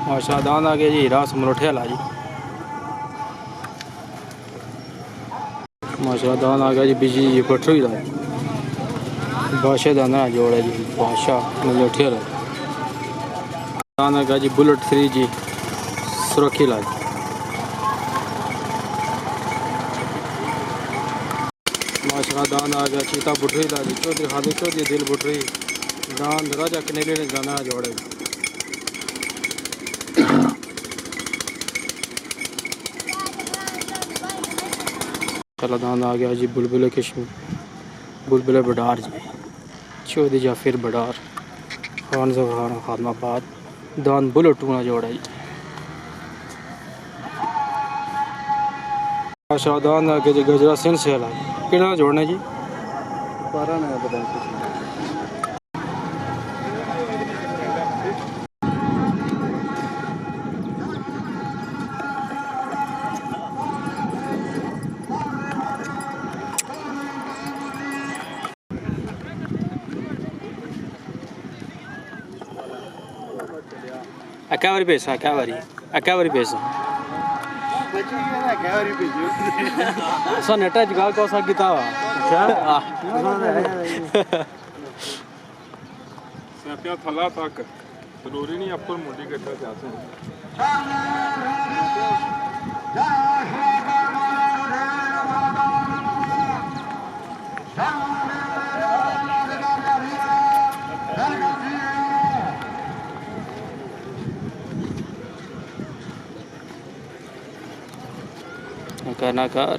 माशा दान आ गया जी रास मरोठे वाला जी। माशा दान आ गया जी बिजली जी पटरी का बादशाह दाना जोड़ा जी बादशाह मरोठे वाला दान आ गया जी बुलेट 3 जी सुरखी ला माशा दान आ गया चीता बुटरी ला जी चौधरी हादी चौधरी दिल बुटरी दान राजा कनेले ने दाना जोड़े चला दान आ गया जी बुलबुल कश्मीर बुलबुल बडार जी चौधरी जाफिर बडार खान जफान खादमाबाद दान बुलेट टूना जोड़ा जी। माशा दान आ गया जी गजरा सिंह से वाला कितना जोड़ना जी 12 ना पता कुछ अकावरी पैसा अकावरी पैसा नेटा जगा को सा गीता सत्या थला तक जरूरी नहीं अपर मोटी करना चाहते हैं करना कर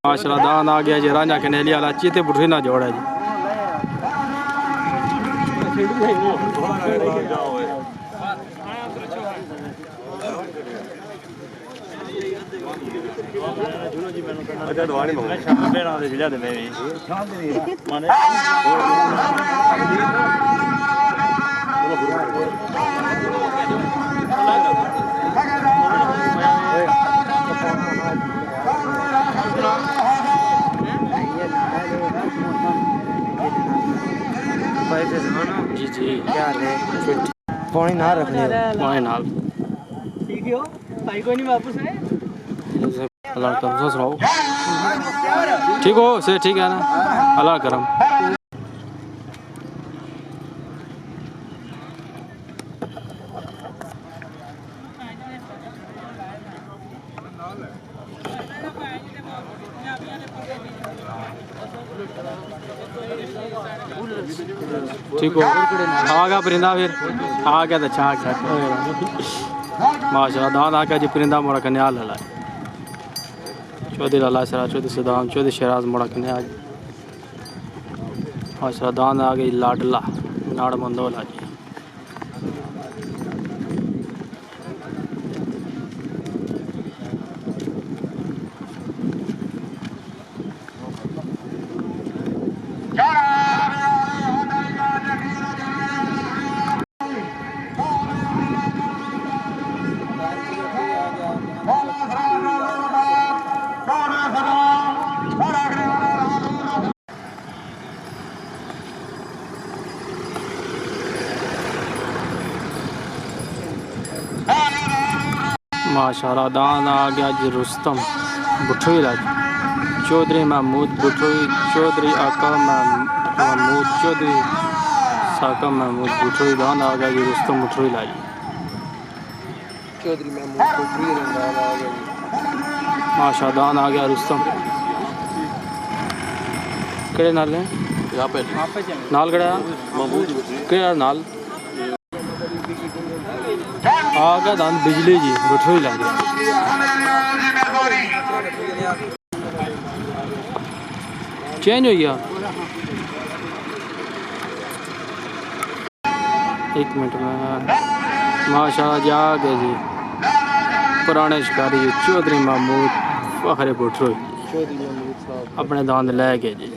माशा दान आ गया जी रांझा कनेली वाला चीते बुटरी ना जोड़ा जी। जी जी क्या है पानी ना रखने पानी नाल ठीक हो भाई कोई नहीं वापस है अल्लाह करम से सुनाओ ठीक हो से ठीक है ना अल्लाह करम ठीक हो आ गया परिंदा फिर आ गया तो अच्छा माशा दान आ गया जी परिंदा मोड़ा कन्या लाला चौधरी लाला सरा चौधरी सदाम चौधरी शहराज मोड़ा कन्या माशा दान आ गई लाडला नाड़ मंदोला जी। माशाल्लाह दान आ गया जी रुस्तम बुठोई लाज चौधरी महमूद बुठोई चौधरी आका महमूद चौधरी साका महमूद बुठोई दान आ गया जी रुस्तम बुठोई लाज चौधरी महमूद बुठोई रंगा आ गया माशा दान आ गया रुस्तम केड़े नाल ने यहाँ पे नाल कड़ा महमूद केड़ा नाल आ गया दान बिजली जी बुठोई लाज चेंज हो गया एक मिनट में माशाल्लाह जा गए जी पुराने शिकारी जी चौधरी महमूद फखरे बुठोई चौधरी महमूद साहब अपने दांद लै गए जी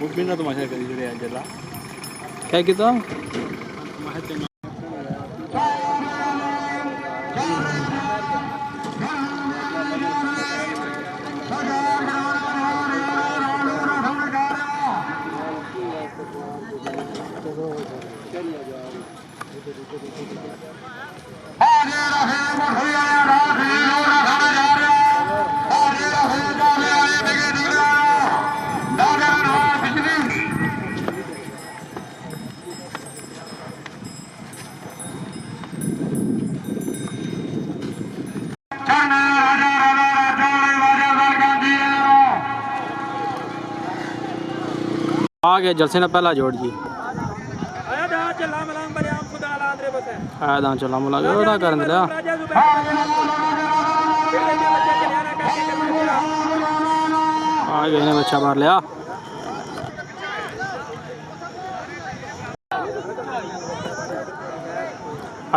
वो बिना तमाशा करी जुड़े आज जला क्या किया आ गया जलसे ना पहला जोड़ जी। आया दान चला मलाम बले आम खुदा लांदरे बस है आया दान चला मुला ओड़ा कर दे राजा जुबैर फिर के बच्चे कल्याण करके आ गए ने बच्चा मार लिया।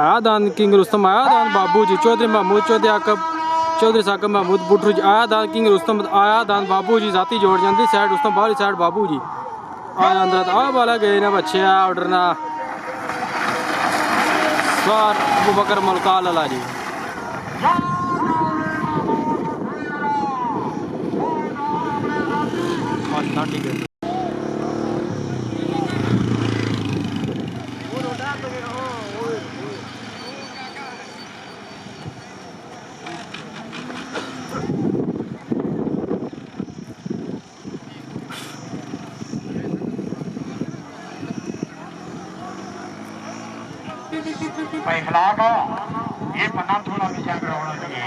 आया दान किंग रुस्तम आया दान बाबू जी चौधरी महमूद चौधरी आकब चौधरी साकब महमूद बुटरू जी आया दान किंग रुस्तम आया दान बाबू जी जाती जोड़ जाती साइड रुस्तम बाहरी साइड बाबू जी आया अंदर आ वाला गए ना बच्चे ऑर्डर ना स्वार अबू बकर मुल्का लाला जी ठीक है। भाई खिलाफ ये पन्ना थोड़ा पीछा कराना चाहिए।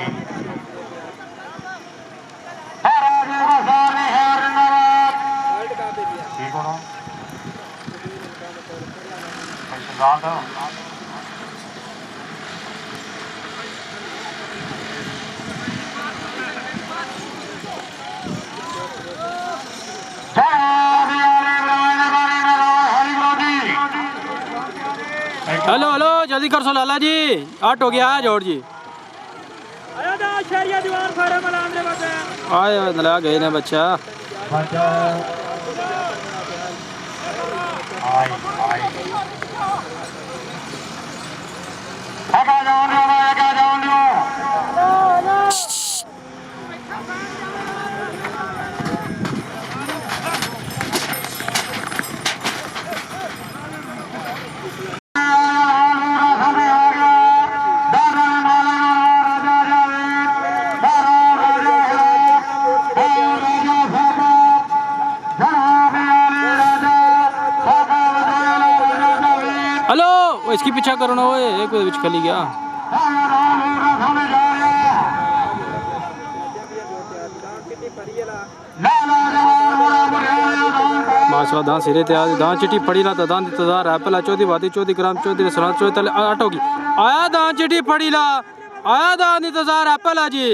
ठीक हो हेलो हेलो जल्दी कर सो लाला जी आठ हो गया है जोड़ जी आया दान शहरिया दीवार फाड़े मलांदरे बस है आए नला गए ने बच्चा हेलो वो इसकी पीछा करो ना वो एक बिच खली गया माशा दान सिरे तैयार दान चिट्ठी पड़ी ला दान इंतजार है पहला चौथी बाती चौथी ग्राम चौथी सलाम चौथी तले आठ होगी आया दान चिट्ठी पड़ी ला आया दान इंतजार है पहला जी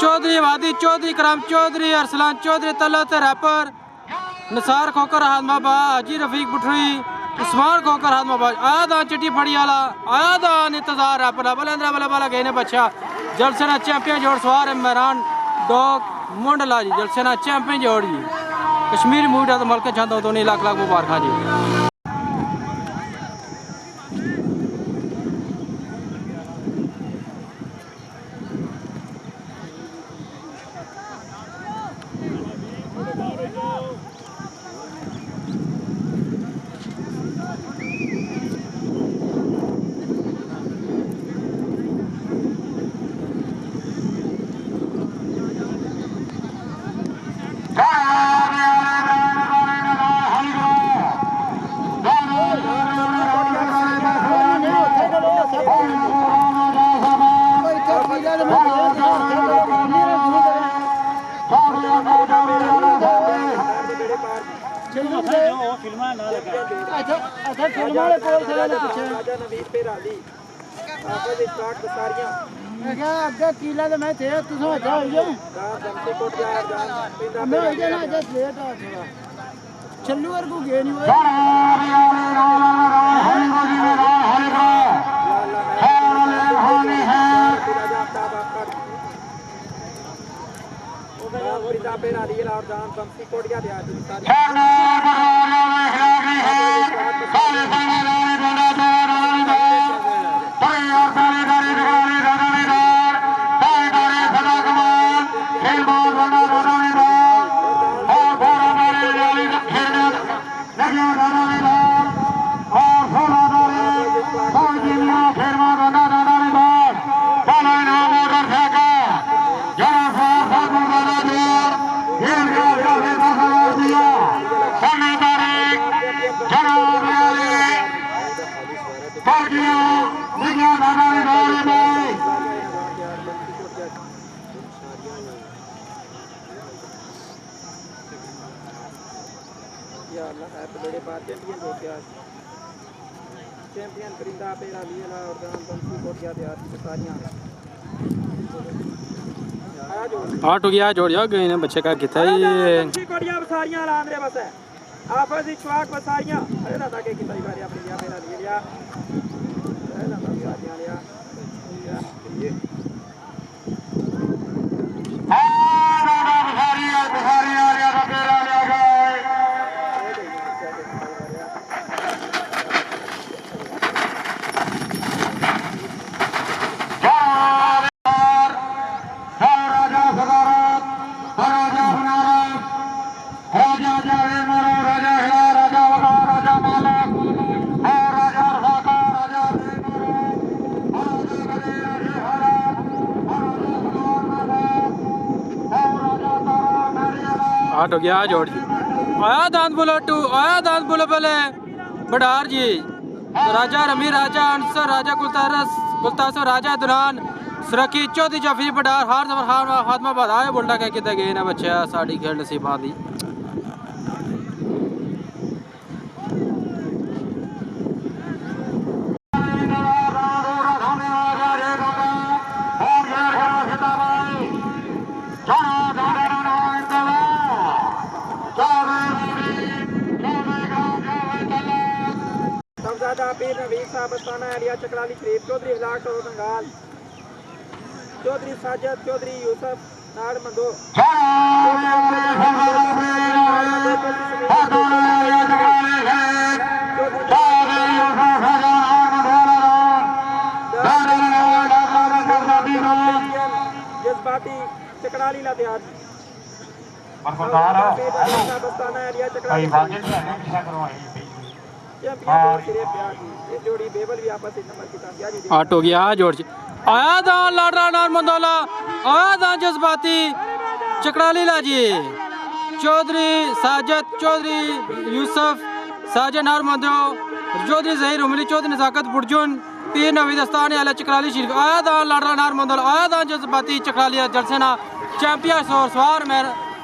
चौधरी वादी चौधरी ग्राम चौधरी अरसलान चौधरी तला रैपर निसार खोकर हाथ बाबा हाजी रफीक बुठरी उस्मान खोकर हाथ बाबा आया दान चिट्ठी फड़ी आला आया दान इंतजार है पहला बलेंद्रा बले बाला गए ने बच्चा जलसेना चैंपियन जोड़ सवार है मेहरान डॉग मुंडला जी जलसेना चैंपियन जोड़ जी कश्मीर मूड तो मलके चाहता हूँ तो नहीं लाख लाख मुबारक जी। अगे किला तो मैं थे तुम अच्छा हो गया मैं हो गया ना जस्ट लेट आ थोड़ा चल्लू और को गए नहीं बड़े बात चैंपियन हो गया चैंपियन परिंदा पेरा लिया और दान बंसी हो गया यार सारियां आया जो आठ हो गया जोड़िया गए ने बच्चे का कितना ये बंसी कोड़ियां सारियां लान रे बस है आपस विश्वास बसारियां अरे दादा के कितना बार अपनी लिया पेरा लिया अरे दादा सारियां लिया ये आठ हो गया जोड़ आया दांत बोलो टू आया दांत बोलो पहले बडार जी राजा रमी राजा अंसर राजा कुलतासर राजा दुरान सुरखी चौधरी जाफरी बडार हार जबर हार हाथमा बाद आए बोलता क्या कितने गए ना बच्चा साड़ी खेल नसीबा दी पीर नवीर साहब बस्ताना एरिया चकराली शरीफ चौधरी हिलाक टोर बंगाल चौधरी साजिद चौधरी यूसुफ नाड़ मंदो जज्बाती चकराली ला तैयार बस्ताना एरिया चकराली आठ हो गया जोड़ आया दान लाडरा नार मंदोला आया दान जज्बाती चकराली लाजी चौधरी साजिद चौधरी यूसुफ साजिद नार मंदो चौधरी जहीर उमली चौधरी नजाकत बुर्जुन पीर नवीद दस्तानी आला चकराली शरीफ आया दान लाडरा नार मंदोला आया दान जज्बाती चकराली जलसेना चैंपियन सवार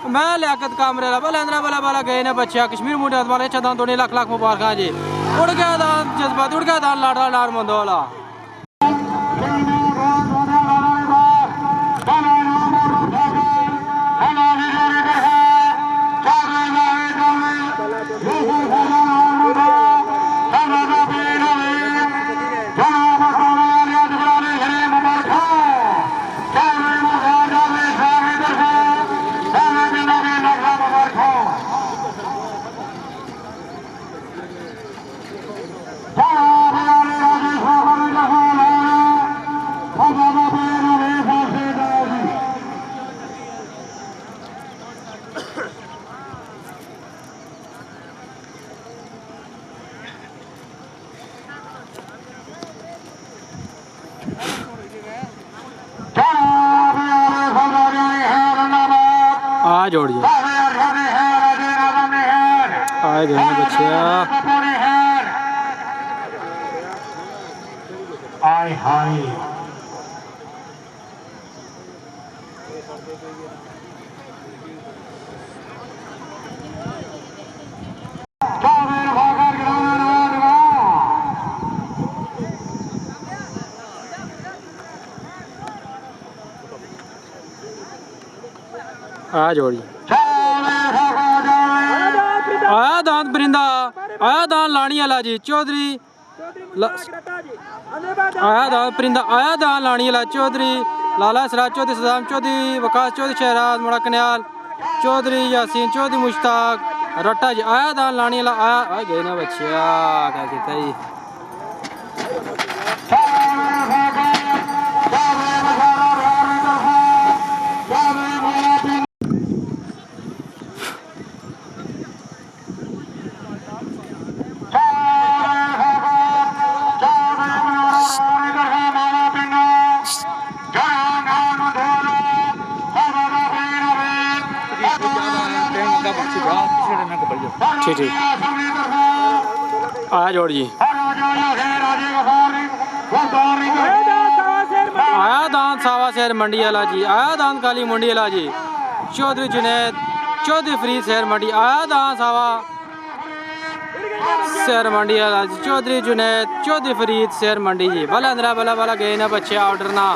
मैं लियाकत कामरे बला बला बला गए ने बच्चा कश्मीर मुंडे वाले चदान दोने लाख लाख मुबारक जी उड़ गया दान जज्बात उड़ गया दान लाडरा नार मंदोला जोड़िए आए गए ना बच्चिया आय हाय आ जोड़ी आया दांत परिंदा आया दान लानी वाला जी चौधरी आया दांत परिंदा आया दान लानी वाला चौधरी लाला सराज चौधरी सदाम चौधरी वकास चौधरी शहराज मुड़ा कन्याल चौधरी यासीन चौधरी मुश्ताक रट्टा जी आया दान लानी वाला आया आ गए ना बच्चिया क्या कहता ही ठीक ठीक आया जोड़ जी आया दान सावा शहर मंडी वाला जी आया दान काली मंडी वाला जी चौधरी जुनैद चौधरी फरीद शहर मंडी आया दान सावा शेर मंडी वाला जी चौधरी जुनैद चौधरी फरीद शेर मंडी जी भला अंदरा भला भला गए ना बच्चे ऑर्डर ना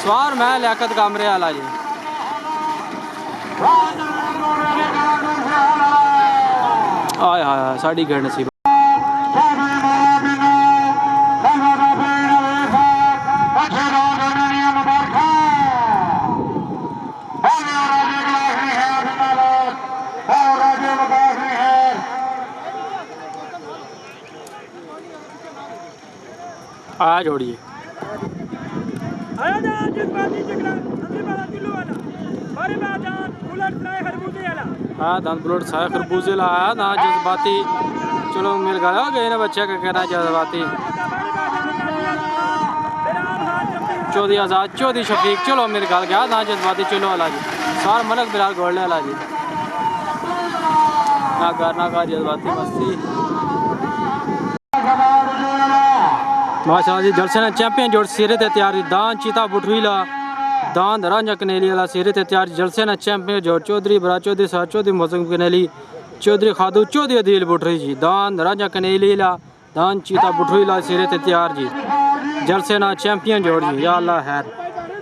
सवार मैं लियाकत कामरे वाला जी आय हाय साड़ी गढ़ नसीब आ जोड़िए आया जान जज्बाती चकरा अंदर वाला किलो वाला बारे मैदान बुलेट फ्राई खरबूजे वाला हाँ दान बुलेट साया खरबूजे ला आया ना जज्बाती चलो मिल गया गए ना बच्चे का कहना जज्बाती चौधरी आजाद चौधरी शफीक चलो मेरे गाल गया ना जज्बाती चलो वाला जी सार मलक बिलाल गोल्डे वाला जी ना कर जज्बाती मस्ती माशाल्लाह जी जलसे ने चैंपियन जोड़ सिरे ते तैयारी दान चीता बुठवीला दान रांझा कनेली वाला सिरे ते तैयारी जलसे ने चैंपियन जोड़ चौधरी बरा चौधरी साहब चौधरी मौसम कनेली चौधरी खादू चौधरी अदील बुठरी जी दान रांझा कनेली ला दान चीता बुठवीला सिरे ते तैयार जी जलसे ना चैंपियन जोड़ जी या अल्लाह खैर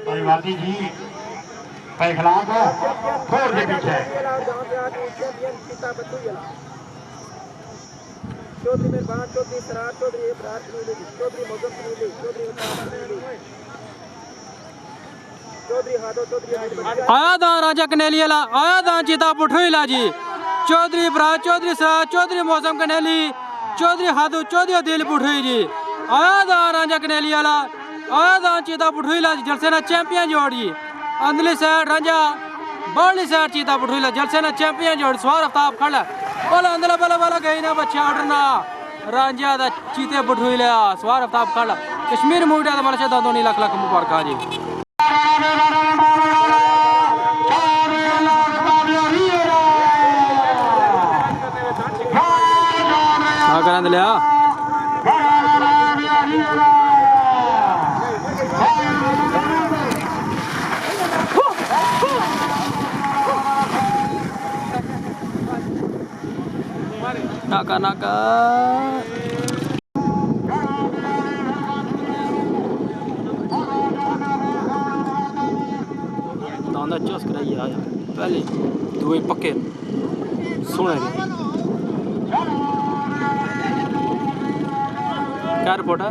परिवादी जी पैखला को छोड़ के पीछे चौधरी मेहरबान चौधरी सरार चौधरी इब्रार चौधरी मौसम चौधरी हादो चौधरी आया दान रांझा कनेली वाला आया दान चीता बुठवीला जी चौधरी बरा चौधरी सरार चौधरी मौसम कनेली चौधरी हादू चौधरी अदील बुठरी जी आया दान रांझा कनेली वाला आया दान चीता बुठवीला जी जलसे ना चैंपियन जोड़ जी अंदली साइड रांझा बाहरली साइड चीता बुठवीला जलसे ना चैंपियन जोड़ सवार आफ्ताब खड़ा बोला अंदला बोला बोला गई ना बच्चे ऑर्डर ना रांझा दा चीते बुठवीला सवार आफ्ताब खड़ा कश्मीर मूवटा दा मलशा दा 2 लाख लाख मुबारक जी हाँ करा लिया नाका नाका दांदा चस कराइए आया पहले दुए पक्के सुने क्या रिपोर्ट है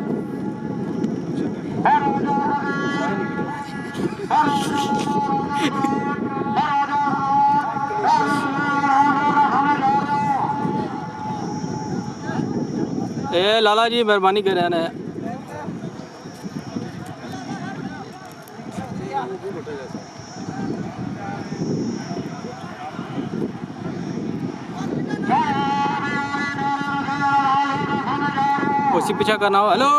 ए लाला जी मेहरबानी कर रहे हैं उसी पीछा करना हो हेलो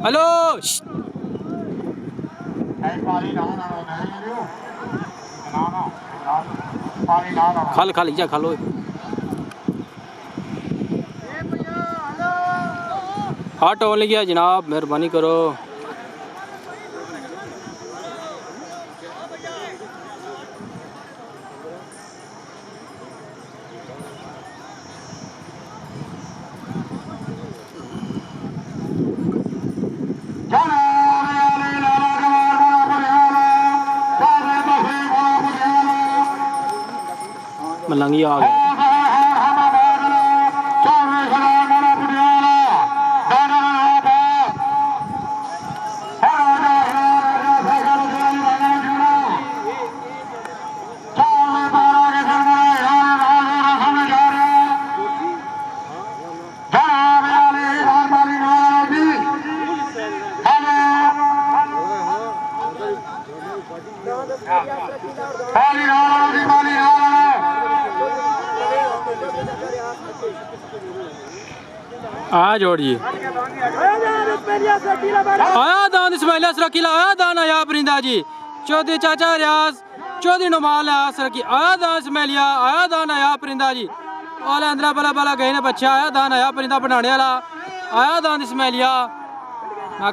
हेलो खाल खाल जा खालो हाँ टोल गया जनाब मेहरबानी करो मलंगी आ गया आ जोड़िए आया दान इस्माइल सरकीला आया दान आया परिंदा जी चौधरी चाचा रियाज चौधरी नुमाल आया सरकी आया दान इस्माइलिया आया दान आया परिंदा जी ओला अंदरा बला बला गए ने बच्चा आया दान आया परिंदा बनाने वाला आया दान इस्माइलिया ना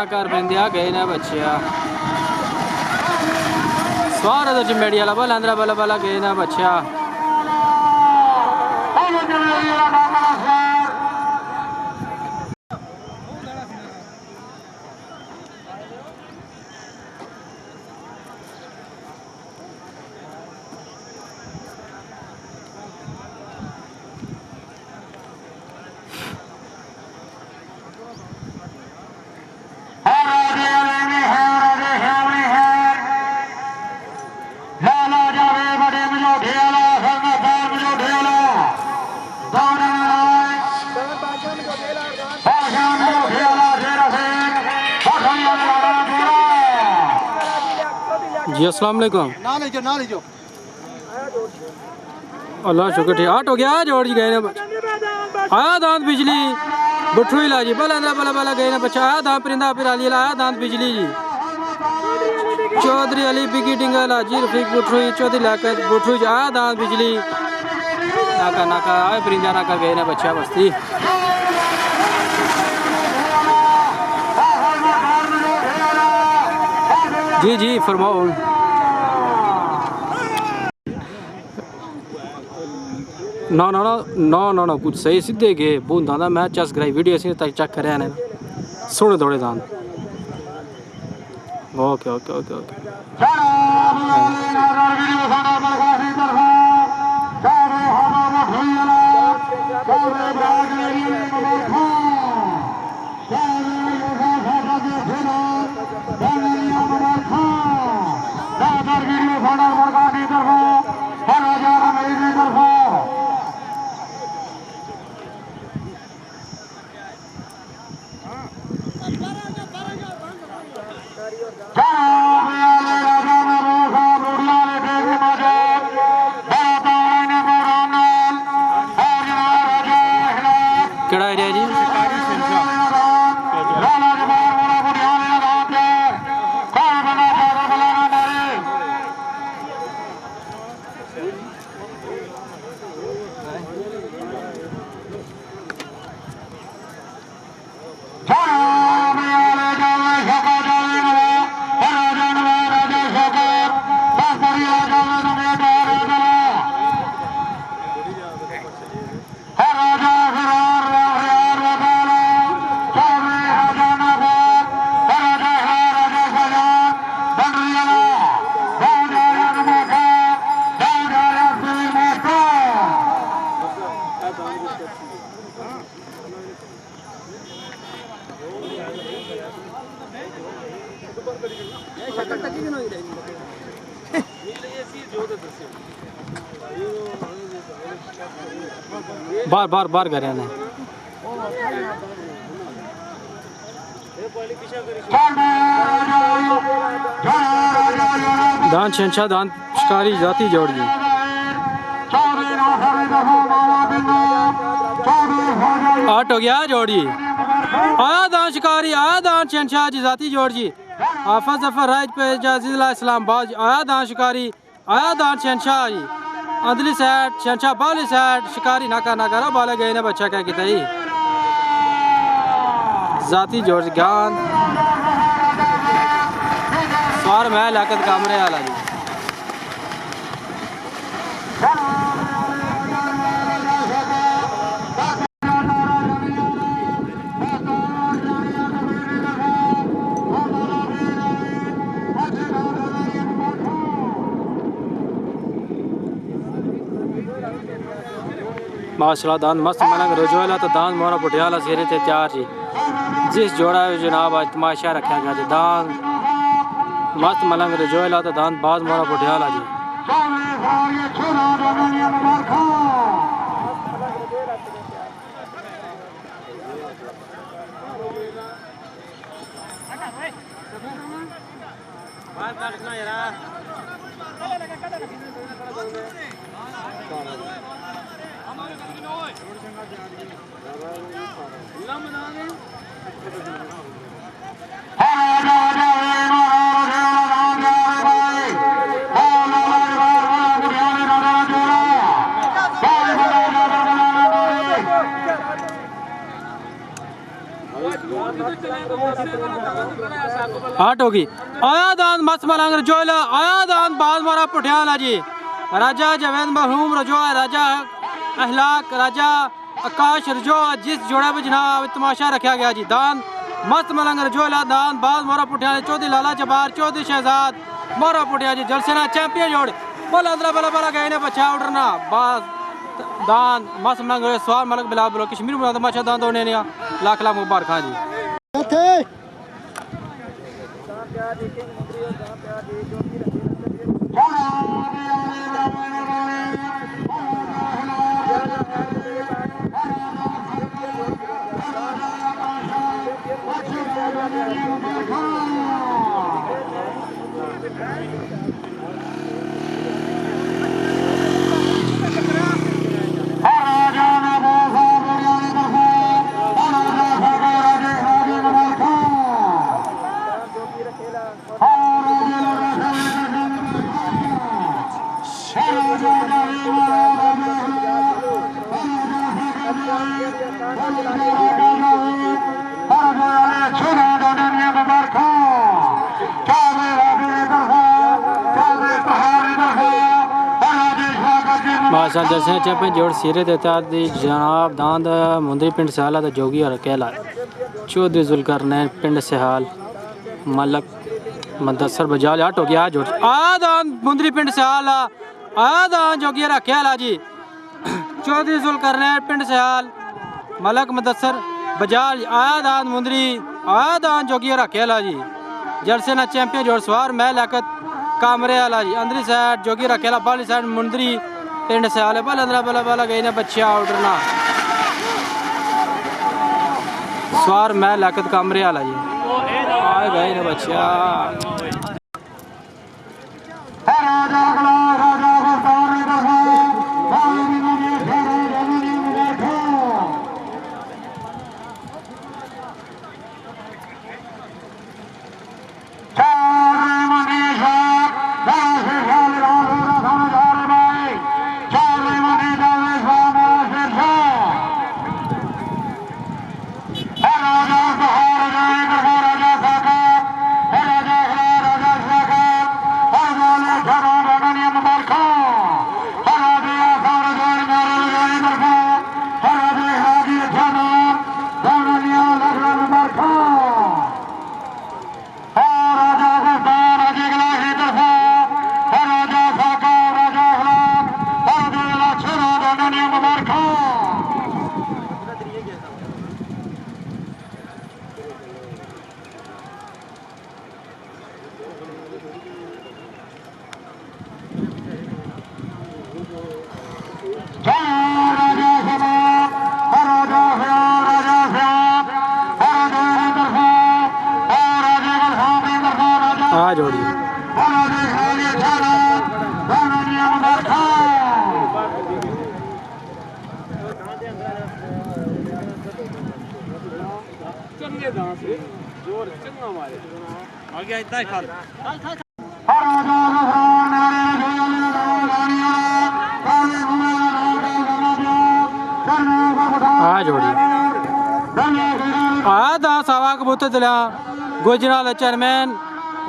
कर परिंदा गए ने बच्चा स्वार द चिमेड़ी वाला बल अंदर बल बल गए ना बच्चा जी अस्सलाम वालेकुम ना ले जाओ अल्लाह शुक्र ठीक आठ हो गया जोड़ जी गए ना आया दांत बिजली बुठू ला जी बल अंदर बल बल गए ना बच्चा आया दांत परिंदा पिराली आया दांत बिजली जी चौधरी अली बिगी डिंगला जी रफीक बुठू चौधरी लाकर बुठू आया दांत बिजली नाका नाका आया परिंदा नाका गए ना बच्चा बस्ती जी जी फरमाओ ना ना ना ना ना ना कुछ सही सीधे गए बूंदा ना मैं चस कराई वीडियो से तक चेक कर रहे सोने थोड़े दान ओके ओके ओके ओके केड़ा एरिया जी बार बार बार कर रहे हैं दान शहंशाह दान शिकारी जाती जोड़ जी आठ हो गया जोड़ी आया दान शिकारी आया दान शहंशाह जी जाती जोड़ जी आफत जफर राज पे जिला इस्लामाबाद आया दान शिकारी आया दान शहंशाह जी अंदली साइड शहंशाह बाली साइड शिकारी नाका नाका रा बाले गए ने बच्चा क्या किता ही जाती जोड़ गान स्वार मैं लाकत कामरे वाला जी माशाल्लाह दान मस्त मनंग रजोला तो दान मोरा पुटियाला सिरे थे तैयार जी जिस जोड़ा है जनाब आज तमाशा रखा गया जी दान मस्त मलंग रजोला तो दान बाज मोरा पुटियाला जी आठ होगी आया दान मस मलंग जोला आया दान बाद मारा पुठियाला जी राजा जवेद मरहूम रजो राजा अहलाक राजा आकाश रजो जिस जोड़ा में जनाब तमाशा रखा गया जी दान मस्त मलंग रजोला दान बाद मोरा पुठिया चौधरी लाला जबार चौधरी शहजाद मोरा पुठिया जी जलसेना चैंपियन जोड़ बोला अंदर बला बला गए ने बच्चा उड़ना बाज दान मस्त मलंग सवार मलक बिलाल बोलो कश्मीर में तमाशा दान दोने ने लाख लाख मुबारक जी माशा जलसेना चैंपियन जोड़ सिरे देता जनाब दांद मुंदरी पिंड सहाला तो जोगी और अकेला चौधरी जुल्करनैन पिंड सहाल मलक मुदस्सर बजाल आठ हो गया जोड़ आदान मुंदरी पिंड सहाल आदान जोगी और अकेला जी चौधरी जुल्करनैन पिंड सहाल मलक मुदस्सर बजाल आदान मुंदरी आदान जोगी और अकेला जी जलसेना चैंपियन जोड़ सवार मैं लाकत कामरे वाला जी अंदरी साइड जोगी और अकेला बाली साइड मुंदरी पिंड से आले बल अंदर बला बला गई ना बच्चा उड़ना सवार मैं लाकत कमरे वाला जी आए गए ना बच्चा जोड़ी जोड़ी आदा सवा कबूतर दिला गुजराल चेयरमैन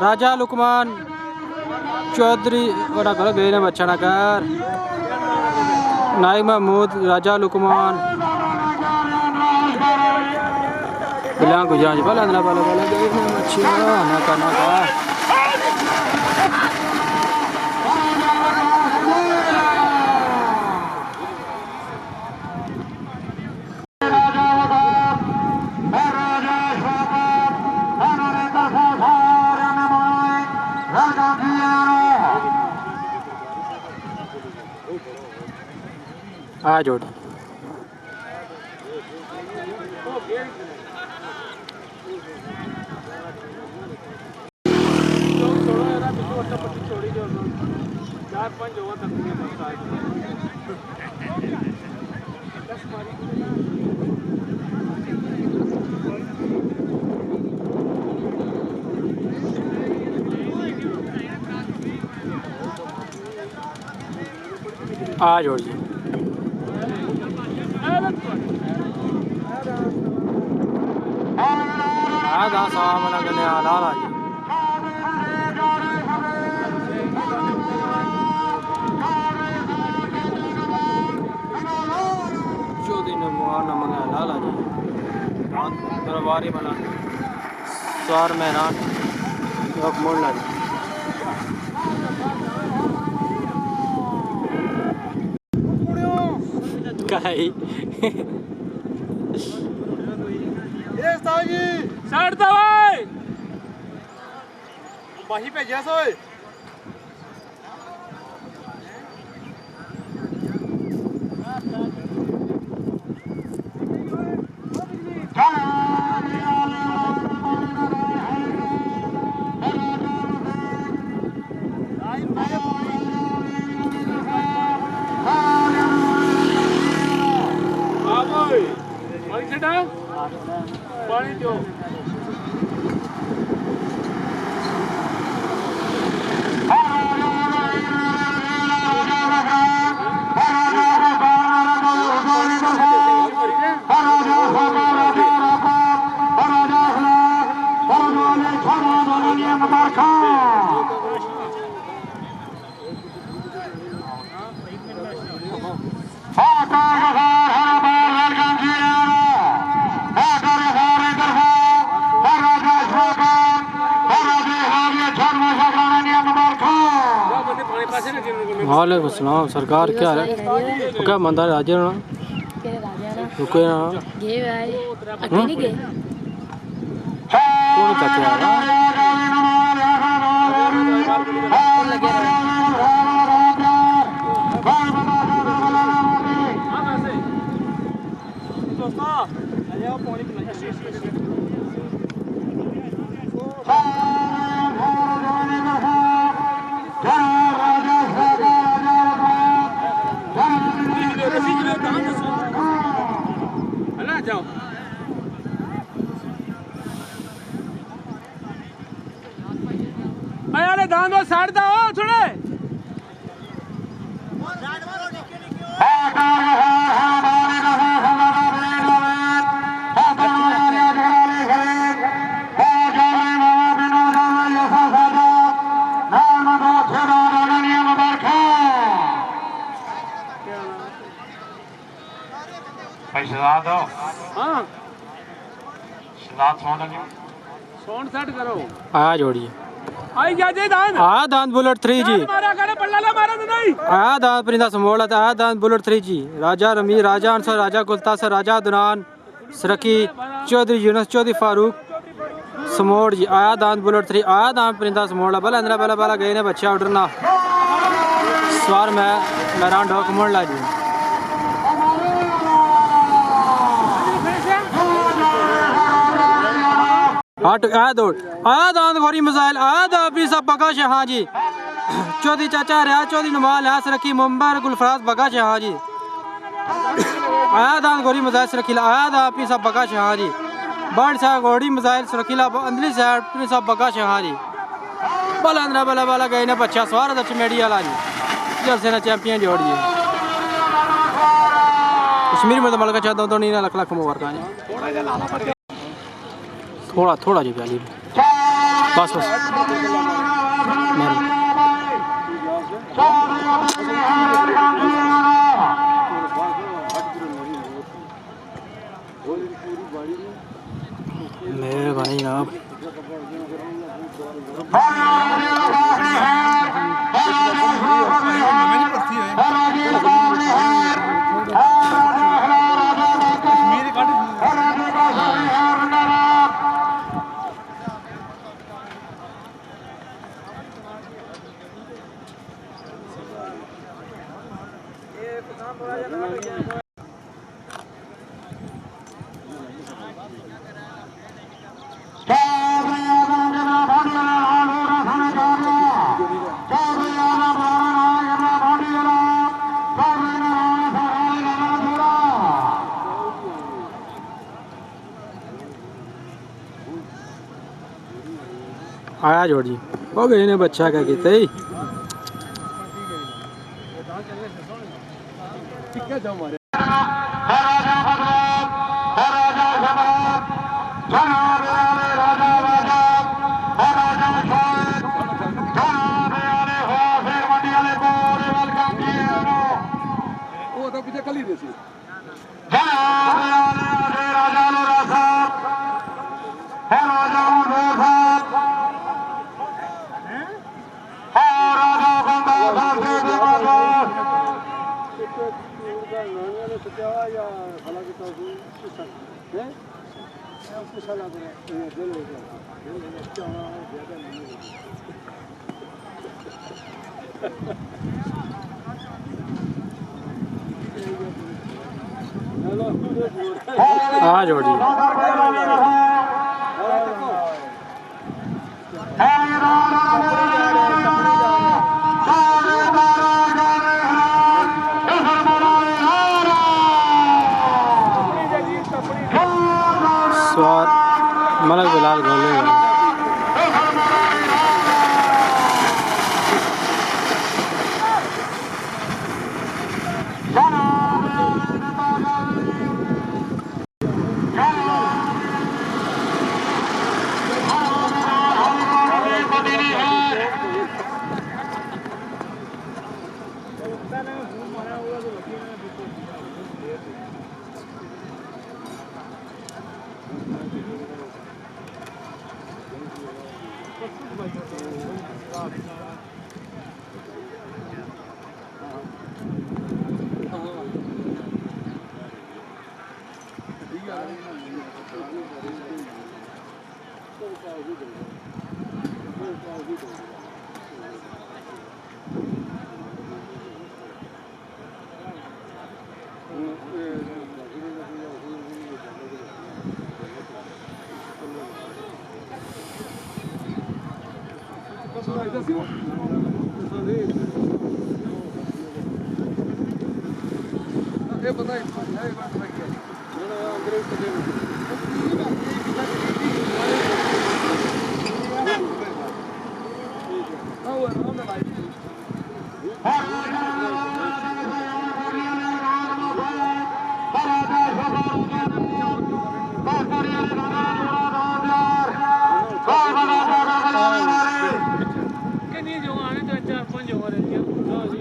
राजा लुकमान चौधरी बड़ा कर गए ने बच्चा नगर नाइक महमूद राजा लुकमान बिला गुजरात बला बला बला बला गए ने बच्चा ना करना का आ जोड़ आ जोड़ जी Oh, बड़ा सामना करने लाला जी चौधरी ने मुआवना मंगाया लाला जी दरबारी बना सवार मैदान मोड़ना जी काई ਸਾਈਡ ਤੇ ਓਏ ਮਾਹੀ ਭੇਜਿਆ ਸੋਏ ਪਾਣੀ ਛੱਡਾ ਪਾਣੀ ਦਿਓ वालेकुम सलाम सरकार क्या है वो क्या मंदा राजे ना रुके ना गए भाई अकेले गए कौन कहते हैं जाओ अरे दान दो साइड दा ओ थोड़े शहजाद हो हाँ शहजाद सोन लगे सोन सेट करो आ जोड़िए आई जाजे दान आ दान बुलेट 3 जी मारा करे पल्ला ला मारा नहीं आ दान परिंदा समोला आ दान बुलेट 3 जी राजा रमी राजा अंसर राजा गुलतासर राजा दुनान सरकी चौधरी यूनुस चौधरी फारूक समोड़ जी आया दान बुलेट 3 आया दान परिंदा समोला बल अंदर बला बला गए ने बच्चा उड़ना सवार में मैदान ढोक मोड़ ला जी हट आ दौड़ आ दान गोरी मिसाइल आ दा अपनी सब बका हाँ जी चौधरी चाचा रहा चौधरी नुमाल है सरकी मुंबर गुलफराज बका हाँ जी आया दान गोरी मिसाइल सरकीला आया दा अपनी सब बका हाँ जी बड़ सा गोरी मिसाइल सरकीला अंदरली साइड अपनी सब बका हाँ जी बल अंदर बला बला गए ने बच्चा सवार दच मेडी वाला जी जलसे ना चैंपियन जोड़िए कश्मीर में तो मलका चाहता हूँ तो नहीं ना लख लख मुबारक थोड़ा थोड़ा जी प्याली बस बस मेहरबानी जनाब आया जोड़ जी हो गए ने बच्चा क्या कहते ही राजा ਰਾਜਾ ਨੂੰ ਰਾਸਾ ਹੈ ਰਾਜਾ ਨੂੰ ਰਾਸਾ ਹੈ ਰਾਜਾ ਬੰਦਾ ਸਾਥੇ ਦੀ ਮਾਤਾ आ जोड़ी स्वार मलक बिलाल गोले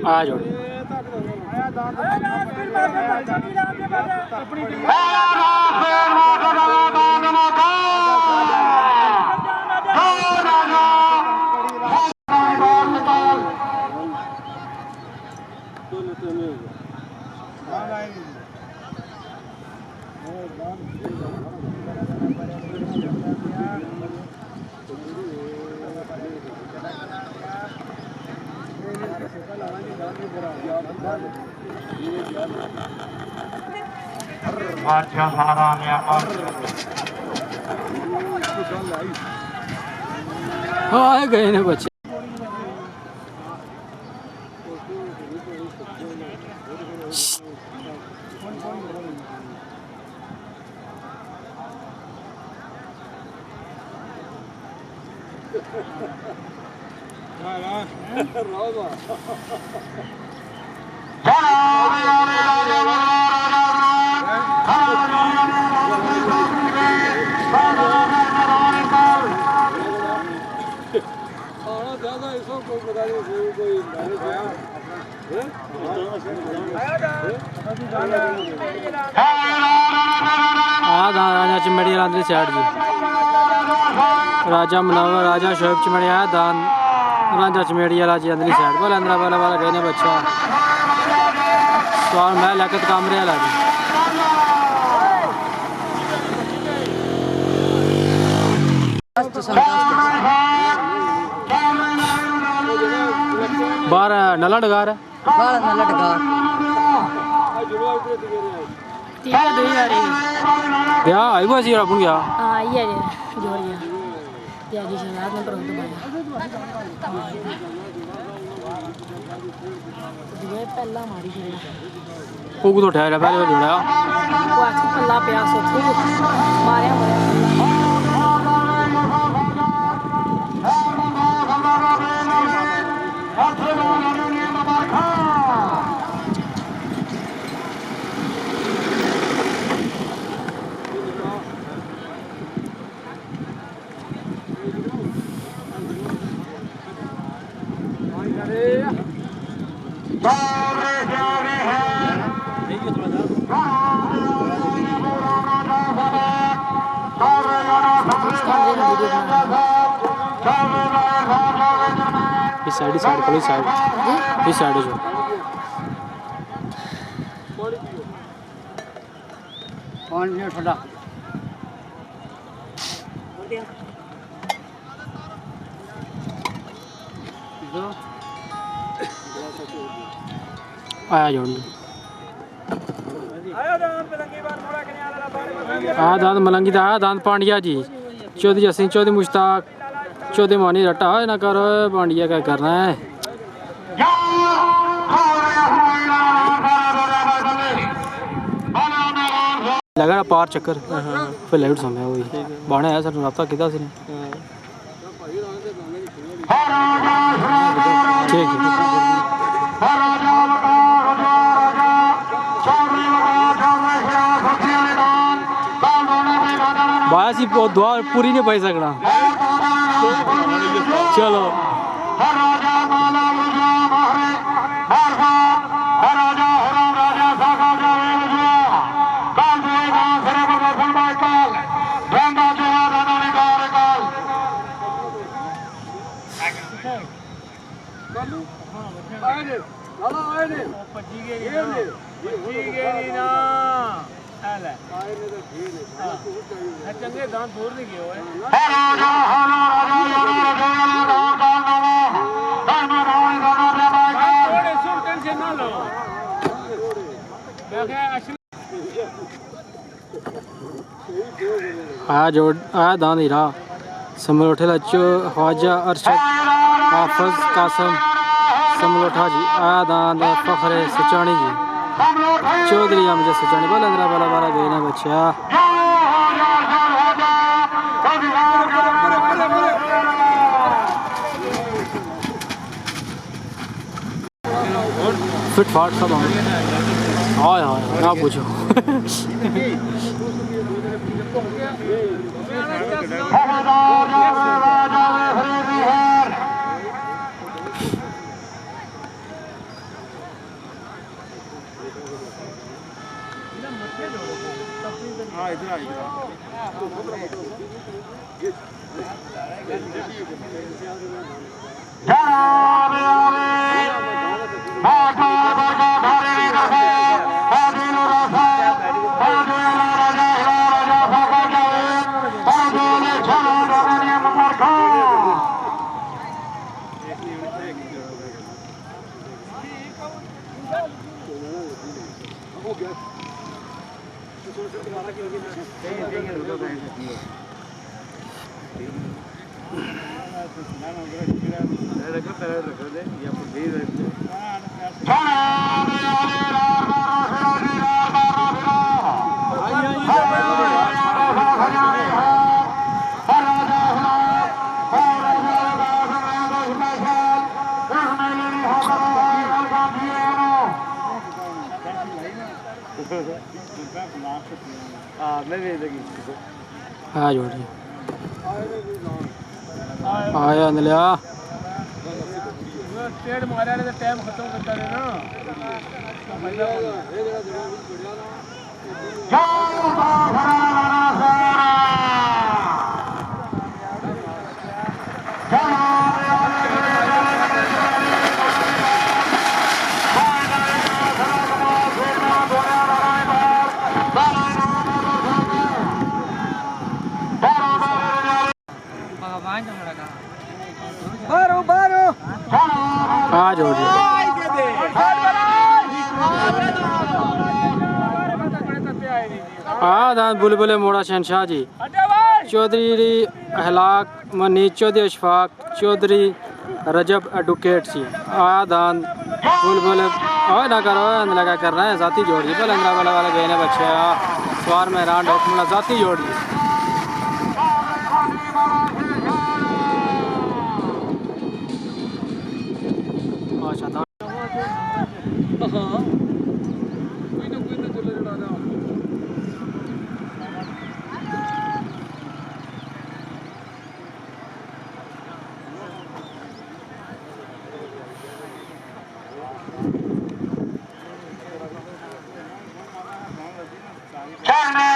आ जोड़ी ਬਾਦਸ਼ਾਹ ਸਾਰਾ ਨੇ ਆਪਾਂ आए गए ने बच्चे राजा चिमड़ी रांदरी साइड जी राजा मुनव्वर राजा शोएब चिमड़ी आया दान राजा चिमड़ी वाला जी अंदरी साइड बोले अंदर वाला गए ने बच्चा सवाल मैं लकत कामरे वाला जी बाहर नला डगार क्या आई हुआ सी अपन क्या हाँ ये जोड़िया या जी शराब में परोंतो बाया ये पहला मारी जोड़ा वो तो ठहरा पहले जोड़ा वो आज पल्ला पिया सो थू मारे जावे हैं वीडियो बना रहा इस साइड खोलो, इस साइड जो कौन भी ठंडा आया जोड़ ਆਇਆ ਦਾਨ ਬਲੰਗੀ ਬਾਰ ਮੋੜਾ ਕਨਿਆ ਦਾ ਬਾਰੇ आ दांत मलंगी दा दांत पांडिया जी चौधरी जसिंह चौधरी मुश्ताक चौधरी मोनी रट्टा ना करो पांडिया क्या करना है लगा ना पार चक्कर फिर लाइट समय हुई बाणे आया सर रास्ता किदा सी ने ठीक है बाया सी दुआ पूरी नहीं पाई सकना चलो चंगे दांत दूर नहीं गए हुए टेंशन ना लो आया दान हीरा समलोठे लच्चो ख्वाजा अरशद हाफिज कासम समलोठा जी आया दान फखरे सुचानी जी चौधरी अमजद सुचानी बोल अंदर वाला वाला गए ना बच्चा फिट फाट सब हाय हाय ना पूछो हाँ जोड़ी आया नलिया पेड़ मारा ने टाइम खत्म करता है ना हाँ जोड़ी हाँ दान बुलबुल मोड़ा शहनशाह जी चौधरी अहलाक मनी चौधरी अशफाक चौधरी रजब एडवोकेट जी आया दान बुलबुल और ना करो लगा कर रहे हैं जाती जोड़ी पर अंदर वाला वाला गए बच्चे सवार में रान डॉक्यूमेंट जाती जोड़ी China!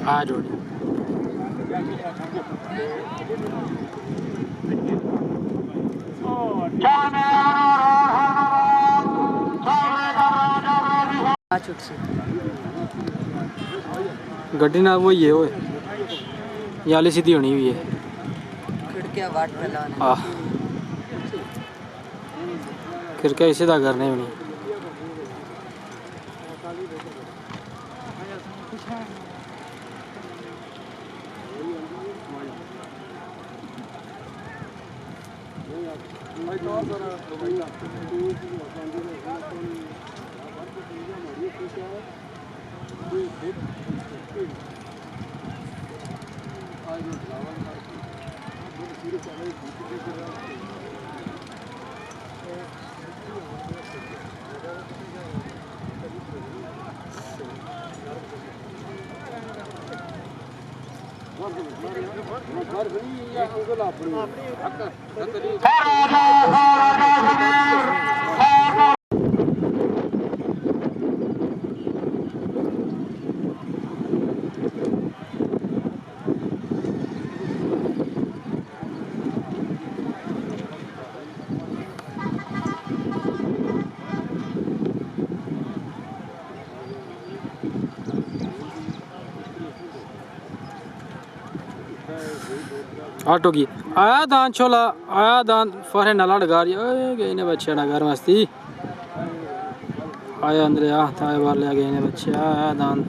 आ जोड़ी गड्डी ना वो ये ओए याली सीधी होनी हुई है खिड़कियां वाट पे लाने खिड़कियाँ इसी तरह करने होनी ऑटो की आया दान छोला आया दान फरे नला डगार गए ने बच्चे डगार मस्ती आया अंदर आ ताए बार ले गए ने बच्चे आया दान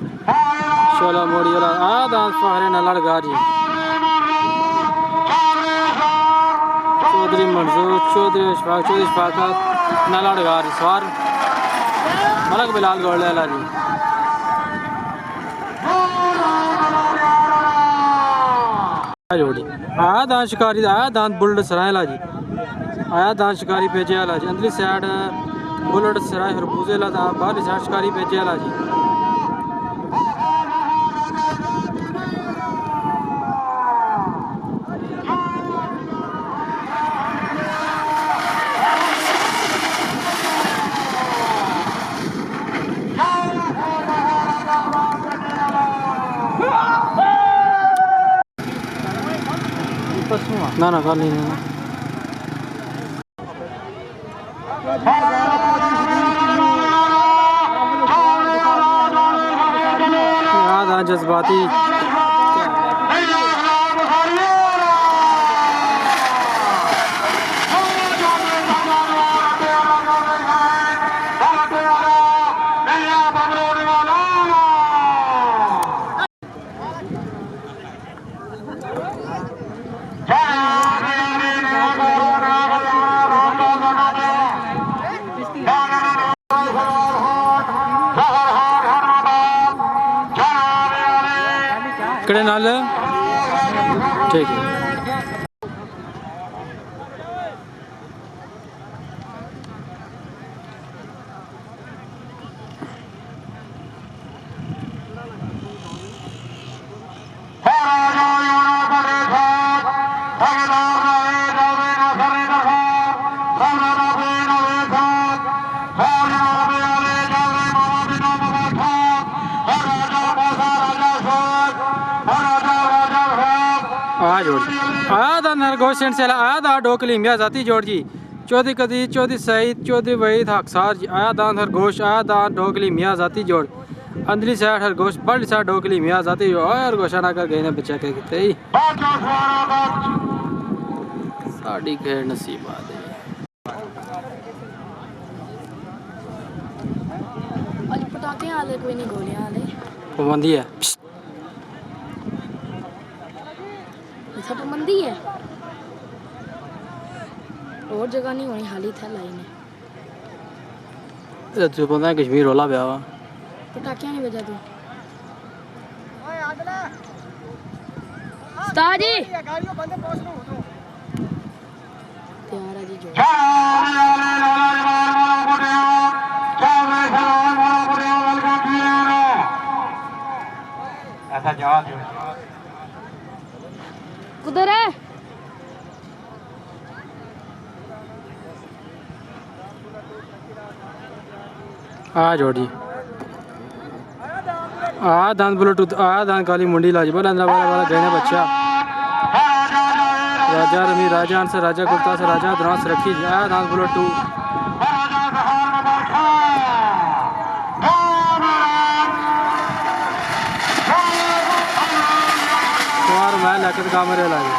छोला मोड़ी वाला आया दान फरे नला डगार जी चौधरी मंजूर चौधरी इशफाक नला डगार सवार मलक बिलाल गोल्ड जी जोड़ी आया दान शिकारी आया दान बुलेट सराय ला जी आया दान शिकारी भेजे ला जी अंदरली साइड बुलेट सराय खरबूजे ला था बाहरली साइड शिकारी भेजे ला जी ना कल नहीं याद आ जज्बाती कड़े नाल ठीक है आदा नरगोश से आदा डोकली मियाँ जाती जोड़ जी चौधरी कदी चौधरी सईद चौधरी वहीद हकसार जी आया दान हरगोश आया दान डोकली मियाँ जाती जोड़ अंदरली साइड हरगोश बड़ी साइड डोकली मियाँ जाती जोड़ हरगोशा ना कर गए ने बच्चा के किते ही साड़ी खेड़ नसीब आ दे आज पटाखे आले कोई नहीं गोलियां आले पाबंदी है इतना पाबंदी है और जगह नहीं होनी हाली था लाइन है तू पता है कश्मीर रोला पे आवा पटाखे नहीं बजा तू उस्ताद जी तैयार है जी जो ऐसा जवाब उधर है आ जोड़ी आ दान ब्लूटूथ आ दान काली मुंडी लाजबल अंदर वाला गहने बच्चा राजा रमी राजा से राजा गुप्ता से राजा द्रास रखी आ दान ब्लूटूथ कुमार मैं लकत कामरे लागे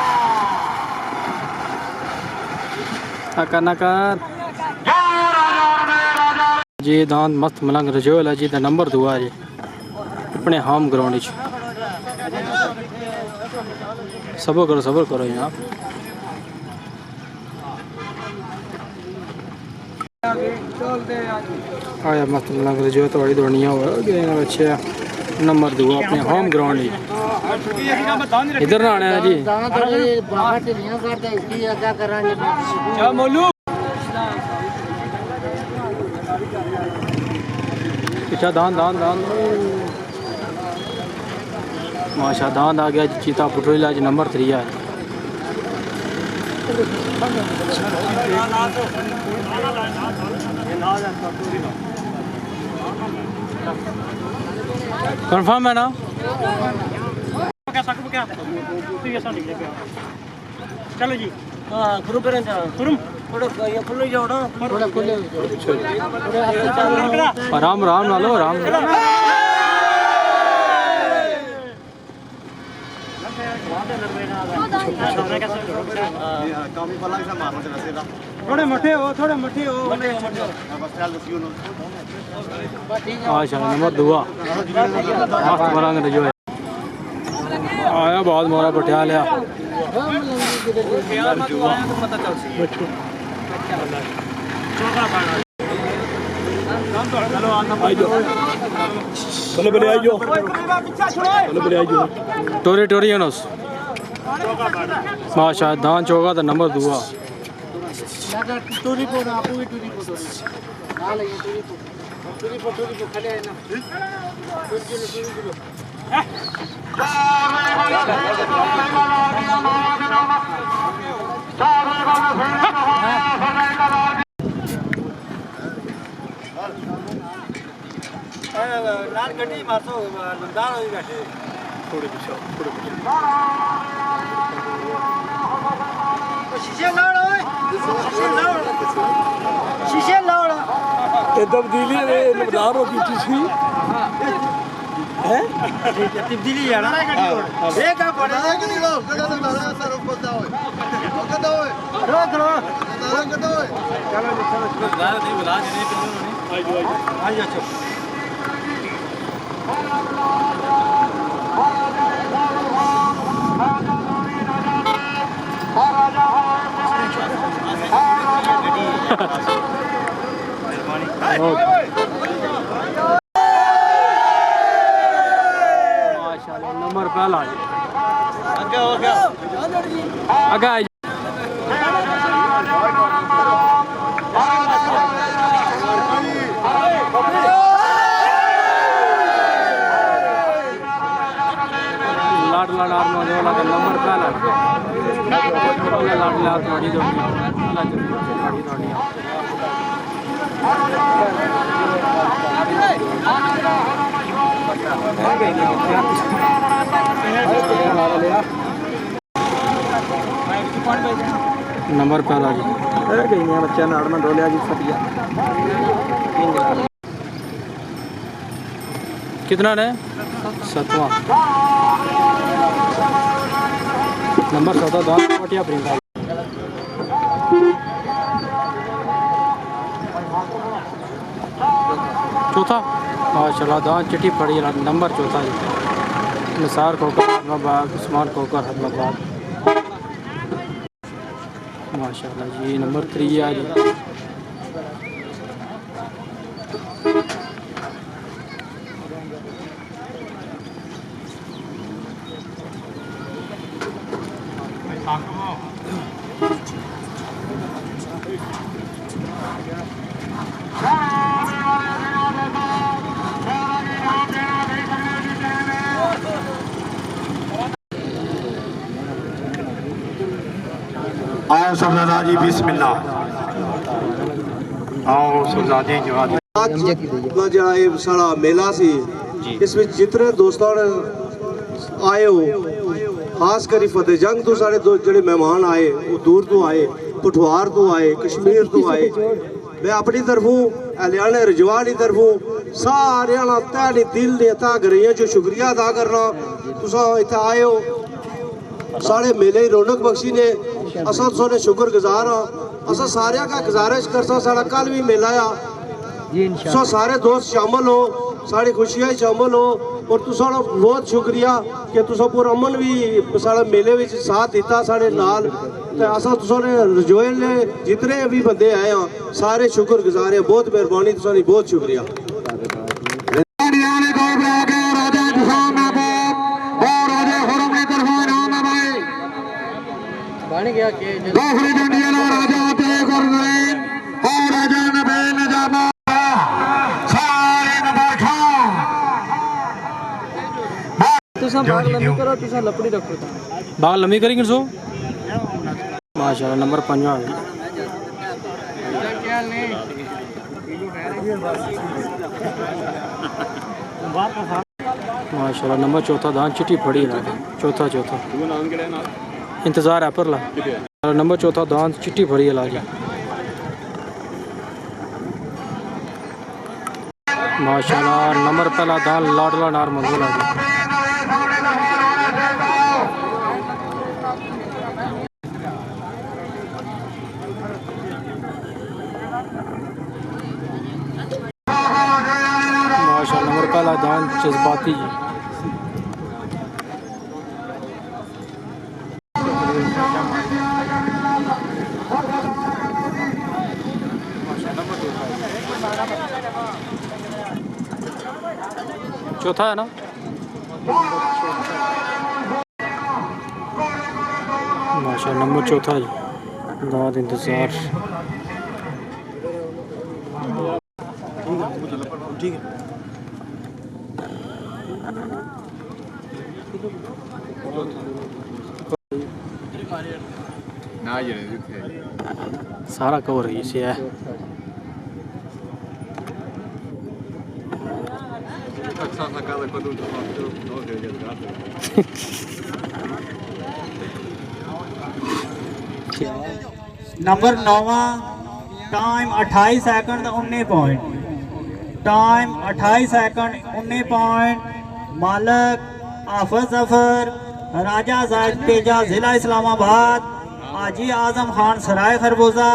कर जी दान मस्त मलंग रजोल है जी दा नंबर दुआ जी अपने होम ग्राउंड सबर करो यहाँ आया मस्त मलंग रजो तो बड़ी दौड़निया हुआ बच्चे नंबर दुआ अपने होम ग्राउंड इधर ना आने जी अच्छा दान माशा दान आ गया चीता पुटोला आज नंबर 3 है कंफर्म है ना चलो जी हाँ खुरुम करें थोड़ा ये खुले जाओ ना थोड़ा खुले आराम ना लो आराम थोड़े मठे हो माशा नंबर दुआ मस्त मलंग जो है आया बहुत मोरा पटिया लिया टोरी माशा दान चौका तो नंबर दुआ लाल गड्डी मारसो लंदार हो बैठे थोड़े पीछे शीशे लाओ ये तब्दीली है लंदार हो की थी है तब्दीली है ना ये का पड़ा है कि नहीं लो गड़ा तो सर ऊपर जाओ कदा होए रो कदा होए चलो लंदार नहीं बुला देने आई जाओ माशाल्लाह नंबर पहला आगे हो गया आगे लाड नंबर पहला लाड थोड़ी नंबर पहला जी बच्चा नाड़ में डोलिया जी सटिया कितना ने 7वां नंबर 7 दान पटिया प्रिंट चौथा माशाल्लाह दान चिट्ठी पड़ी नंबर 4 जी निसार खोकर हदमाबाद उस्मान खोकर हदमाबाद माशाल्लाह जी नंबर 3 है जी आओ सरदार जी बिस्मिल्लाह आओ सरदार जी जवाब ਅੱਜ ਦਾ ਜਿਹੜਾ ਇਹ ਸਾਡਾ ਮੇਲਾ ਸੀ ਇਸ ਵਿੱਚ ਜਿਤਨੇ ਦੋਸਤਾਂ ਨੇ ਆਏ ਹੋ ਖਾਸ ਕਰੀ ਫਤਿਹ ਜੰਗ ਤੋਂ ਸਾਡੇ ਦੋ ਜਿਹੜੇ ਮਹਿਮਾਨ ਆਏ ਉਹ ਦੂਰ ਤੋਂ ਆਏ ਪਠਵਾਰ ਤੋਂ ਆਏ ਕਸ਼ਮੀਰ ਤੋਂ ਆਏ मैं अपनी तरफों हरियाणा रजवान की तरफों सारे तैनी दिल ने अता करिए जो शुक्रिया अदा करना तुसा इतना आए हो साढ़े मेले की रौनक बख्शी ने असा तुसाने शुक्र गुजार हाँ असा सारे का गुजारिश करसा साढ़ा कल भी मेला आ तुसा सारे दोस्त शामिल हो साड़ी खुशियां शामिल हो और तुसाना बहुत शुक्रिया कि तुसा पूरा अमन भी साढ़े मेले में साथ दिता साढ़े नाल असा तुसाने रजोए ने जितने भी बंदे आए हैं सारे शुक्र गुजार हैं बहुत मेहरबानी तुसानी बहुत शुक्रिया बन गया के तुसा बाल लंबी करो तुसा लपड़ी रखो बाल लंबी करेंगे सो माशाल्लाह नंबर 5 आ गया माशाल्लाह नंबर 4 दान चिट्ठी फड़ी है चौथा इंतजार है पर ला नंबर 4 दान चिट्ठी फड़ी है लाजी माशाल्लाह नंबर पहला दान लाडला नार मंगोला नंबर पहला दान जज्बाती जी चौथा है ना माशा नंबर 4 जी दाद इंतजार ठीक है सारा कवर है इसे है number 9 time 28 second 19 point time 28 second 19 point मालक आफज जफर राजा जायद तेजा जिला इस्लामाबाद आजी आजम खान सराय खरबूजा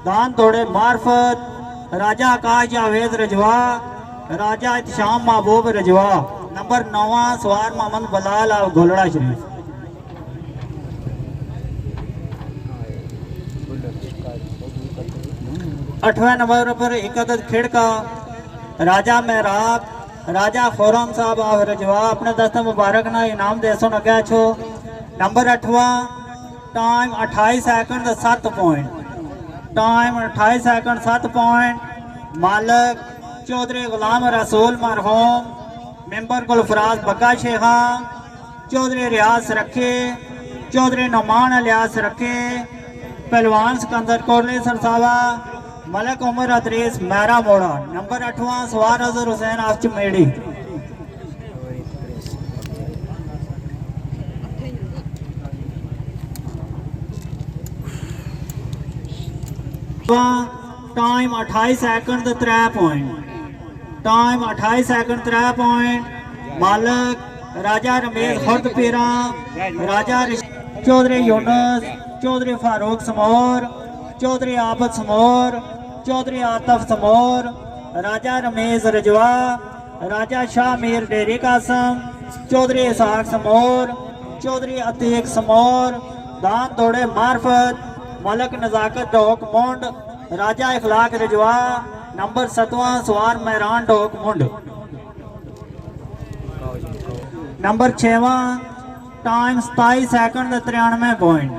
दान तोड़े मार्फत राजा आकाश जावेद रजवा राजा इत्शाम महबूब रजवा नंबर 9 सवार मोहम्मद बलाल और गोलड़ा शरीफ 8वें नंबर पर इकदत खिड़का राजा मेहराब राजा खुरम साहब और रजवा अपने दस्त मुबारक ना इनाम दे सो लग्या छो नंबर 8वां time 28 second 7 point time 28 second 7 point मालक चौधरी गुलाम रसूल मरहूम मेंबर गुलफराज बक्का शेखा चौधरी रियाज रखे चौधरी नुमान अलियास रखे पहलवान सिकंदर कोटली सरसावा मलक उमर अदरीस मैरा मोड़ा नंबर 8वां सवार अजहर हुसैन आफ्च मेड़ी time 28 second 3 point time 28 second 3 point मालक राजा रमेश खुर्द पीरा राजा चौधरी यूनुस चौधरी फारूक समोर चौधरी आबद समोर चौधरी आतफ समोर राजा रमेश रजवा राजा शाह मीर डेरी कासम चौधरी इसहाक समोर चौधरी अतीक समोर दान तोड़े मार्फत मलक नजाकत डोक मुंड राजा इखलाक रजवा नंबर 7वां सवार महरान डोक मुंड नंबर 6वां time 27 second 93 point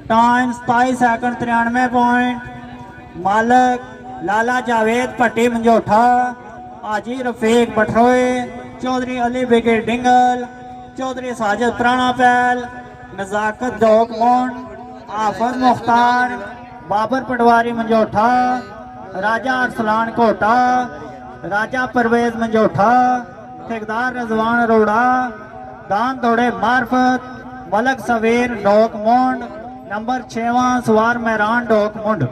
time 27 second 93 point मालक लाला जावेद भट्टी मंजोठा आजी रफीक बठरोए चौधरी अली बेगे डिंगल चौधरी साजिद प्राणा पैल नजाकत डोक मुंड आफज मुख्तार बाबर पटवारी मंजोठा राजा अरसलान कोटा, राजा परवेज मंजोठा, ठेकेदार रजवान अरोड़ा, दान दौड़े मार्फत, मलक सवेर डोकमुंड, नंबर 6वां सवार मेहरान डोकमुंड।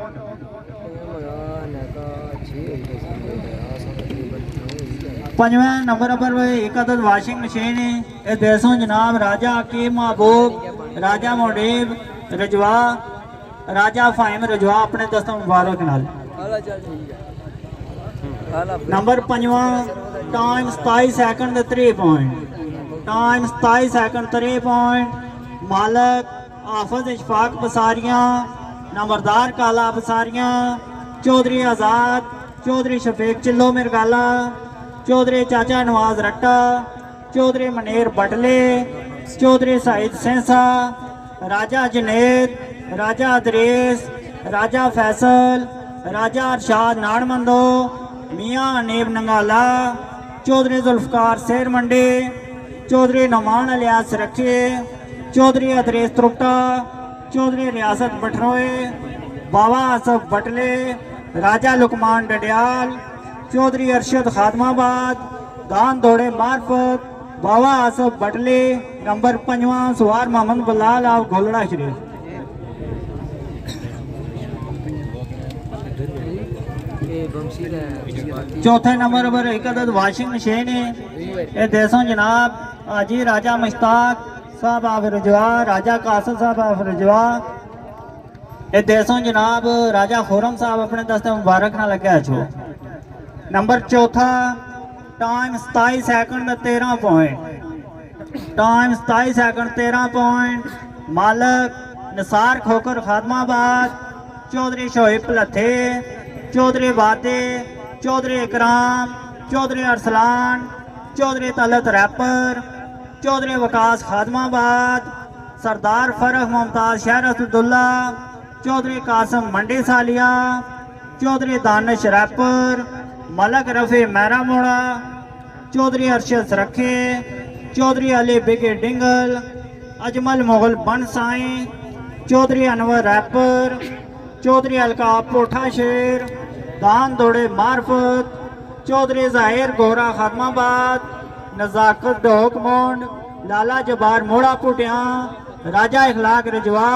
पंजवें नंबर पर एक अदद वाशिंग मशीन है। इस देशों जनाब राजा हकीम महबूब, राजा मोडीब रजवा, राजा फाहिम रजवा अपने दस्तों मुबारक नाल। नंबर पंजवा time 27 second 3 point, time 27 second 3 point. मालक आफज इशफाक बसारियां, नंबरदार काला बसारियां, चौधरी आज़ाद, चौधरी शफीक चिल्लो मिरगाला, चौधरी चाचा नवाज रट्टा, चौधरी मनीर बटले, चौधरी सईद सेंसा, राजा जुनेद, राजा अदरीस, राजा फैसल, राजा अरशाद नाड़मंदो, मियाँ अनीब नंगाला, चौधरी जुल्फकार शेर मंडी, चौधरी नमान अलियास रखिए, चौधरी अदरीस त्रुक्टा, चौधरी रियासत बटरोए, बाबा आसफ बटले, राजा लुकमान डडियाल, चौधरी अरशद खादमाबाद, दान दौड़े मार्फत, बाबा आसफ बटले, नंबर 5वां सवार मोहम्मद बलाल आप घोलड़ा शरीफ। चौथे नंबर पर एक अदद वाशिंग मशीन है। ये देशों जनाब हाजी राजा मुश्ताक साहब आप रजवा, राजा कासिम साहब आप रजवा। ये देशों जनाब राजा खुरम साहब अपने दस्ते मुबारक ना लगे छो। नंबर चौथा time 27 second 13 point, time 27 second 13 point. मालक निसार खोकर खादमाबाद, चौधरी शोएब लथे, चौधरी वादे, चौधरी इकराम, चौधरी अरसलान, चौधरी तलत रैपर, चौधरी वकास खादमाबाद, सरदार फरह मुमताज शहर असदुल्ला, चौधरी कासम मंडी सालिया, चौधरी दानिश रैपर, मलक रफ़ी मैरा मोड़ा, चौधरी अरशद सरखे, चौधरी अली बिगे डिंगल, अजमल मुगल बन साई, चौधरी अनवर रैपर, चौधरी अलकाब पोठा शेर, दान दौड़े मार्फत, चौधरी जाहिर गोरा खादमाबाद, नजाकत डोकमुंड, लाला जबार मोड़ा पुटिया, राजा इखलाक रजवा,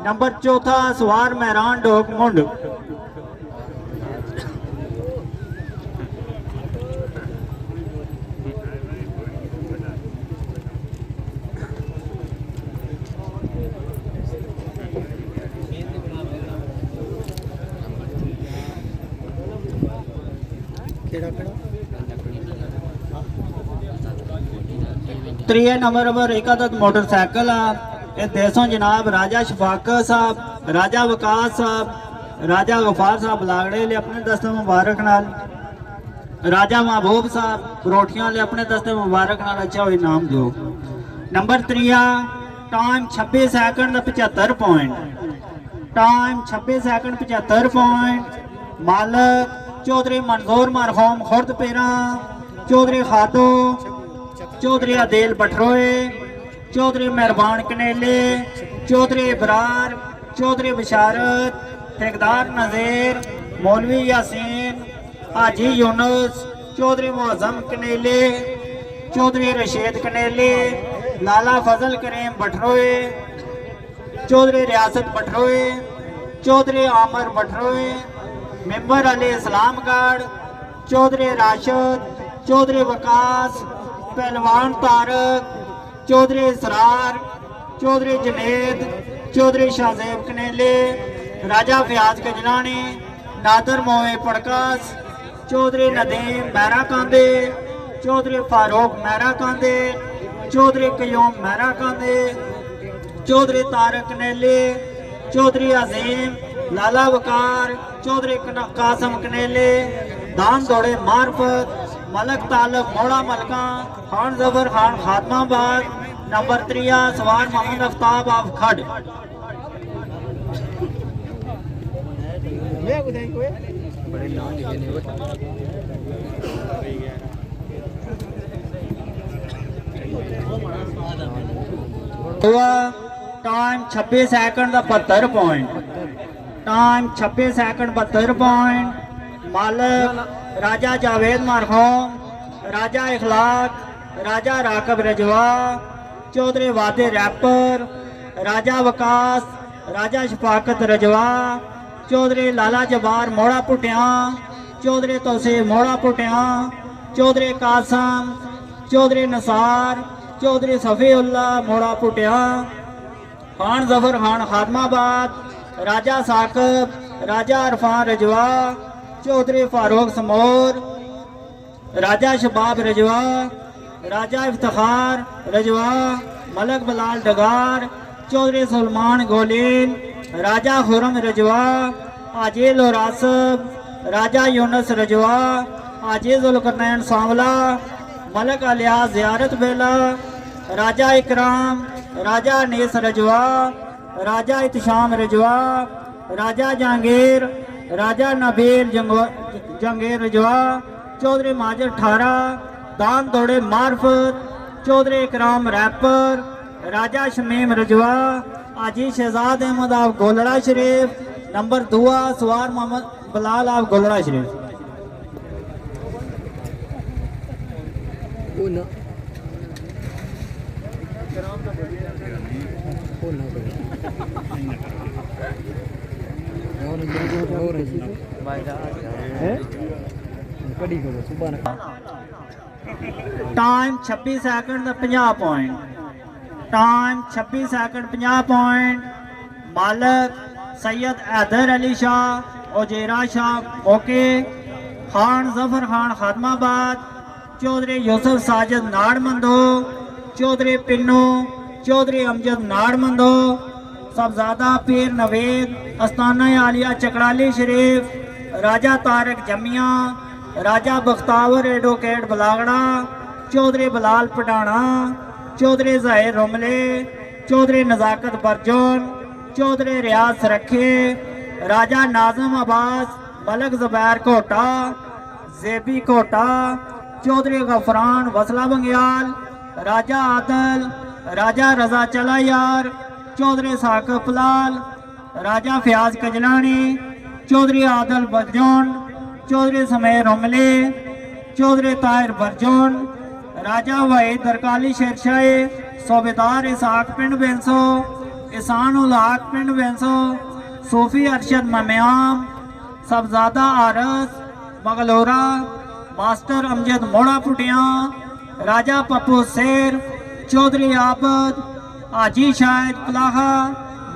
नंबर चौथा सवार मेहरान डोकमुंड। त्रिये नंबर पर एक अदद मोटरसाइकिल आ। देशों जनाब राजा शफाकत साहब, राजा वकास साहब, राजा गफार साहब बलागड़े ले अपने दस्ते मुबारक नाल, राजा महबूब साहब बरोठियां ले अपने दस्ते मुबारक नाल अच्छा इनाम दो। नंबर त्रिया time 26 second 75 point, time 26 second 75 point. मालक चौधरी मंजूर मरहूम खुर्द पेरा, चौधरी खादो, चौधरी अदेल बटरोए, चौधरी मेहरबान कनेले, चौधरी इबरार, चौधरी बशारत, ठेकेदार नज़ीर, मौलवी यासीन, हाजी यूनुस, चौधरी मुअज़्ज़म कनेले, चौधरी रशीद कनेले, लाला फजल करीम बटरोए, चौधरी रियासत बटरोए, चौधरी आमर बटरोए, मेंबर अली इस्लामगढ़, चौधरी राशिद, चौधरी वकास, पहलवान तारक, चौधरी इसरार, चौधरी जुनेद, चौधरी शाहजेब कनेले, राजा फयाज गजलानी, नादर मोए पड़कास, चौधरी नदीम मैरा कांदे, चौधरी फारूक मैरा कांदे, चौधरी कयूम मैरा कांदे, चौधरी तारक कनेले, चौधरी अजीम, लाला वकार, चौधरी कासम कनेले, दान दौड़े मार्फत, मलक तालब मोड़ा मलका, खान जबर खान खादमाबाद, नंबर 3 सवार मोहम्मद अफ्ताब ऑफ खड। Time 26 second 72 point, time 26 second 72 point. मालिक राजा जावेद मरहूम, राजा इखलाक, राजा राकब रजवा, चौधरी वादे रैपर, राजा वकास, राजा शफाकत रजवा, चौधरी लाला जबार मोड़ा पुटिया, चौधरी तोसीफ मोड़ा पुटिया, चौधरी कासम, चौधरी नसार, चौधरी सफ़ीउल्ला मोड़ा पुटिया, खान जफर खान खादमाबाद, राजा साकब, राजा अरफान रजवा, चौधरी फारूक समोर, राजा शबाब रजवा, राजा इफ्तिखार रजवा, मलक बलाल डगार, चौधरी सलमान गोलीन, राजा खुरम रजवा, आजिल और आसब, राजा यूनस रजवा, आजिज उलकरनैन सांवला, मलक अलियास ज़ियारत बेला, राजा इकराम, राजा अनीस रजवा, राजा इत्शाम रजवा, राजा जहांगीर, राजा नबील जंगीर रजवा, चौधरी माजिद ठारा, दान दौड़े मार्फत, चौधरी इकराम रैपर, राजा शमीम रजवा, आजी शहजाद अहमद आप गोलड़ा शरीफ, नंबर 2 सवार मोहम्मद बलाल आप Golra Sharif. Time 26 second 50 point, time 26 second 50 point. मालिक सैयद हैदर अली शाह, उजेरा शाह ओके, खान जफर खान खादमाबाद, चौधरी यूसुफ साजिद नाड़मंदो, चौधरी पिन्नू, चौधरी अमजद नाड़मंदो, सबजादा पीर नवेद, अस्ताना आलिया चकड़ाली शरीफ, राजा तारक जमिया, राजा बख्तावर एडवोकेट बलागड़ा, चौधरी बलाल पटाना, चौधरी ज़ाहिर रुमले, चौधरी नज़ाकत बरजोन, चौधरी रियाज सरखे, राजा नाज़म अब्बास, मलक ज़ुबैर कोटा, जेबी कोटा, चौधरी गफरान वसला बंगियाल, राजा आदल, राजा रजा चला यार, चौधरी साकब पलाल, राजा फयाज कजलानी, चौधरी आदल बरजोन, चौधरी समेर रुमले, चौधरी ताहिर बरजोन, राजा वहीद दरकाली शेरशाह, सूबेदार इसाक पिंड बेंसो, एहसान उल हक पिंड बेंसो, सूफी अरशद ममियाम, सबजादा आरस मगलोरा, मास्टर अमजद मोड़ा पुटिया, राजा पप्पू शेर, चौधरी आबद, आजी शाहिद पलाहा,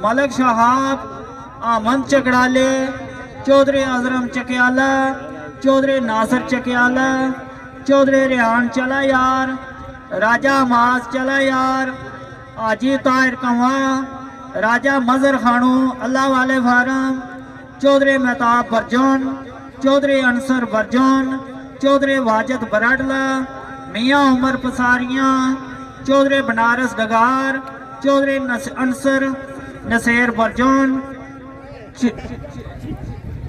मलक शहाब, आमन चकड़ाले, चौधरी अजरम चकियाला, चौधरी नासर चकियाला, चौधरी रेहान चला यार, राजा माज चला यार, आजी ताहिर कंवा, राजा मजर खानू अल्लाह वाले फारम, चौधरी मेहताब बरजोन, चौधरी अंसर बरजोन, चौधरी वाजिद बराडला, मियाँ उमर पसारियाँ, चौधरी बनारस डगार, चौधरी अंसर नसीर बरजोन,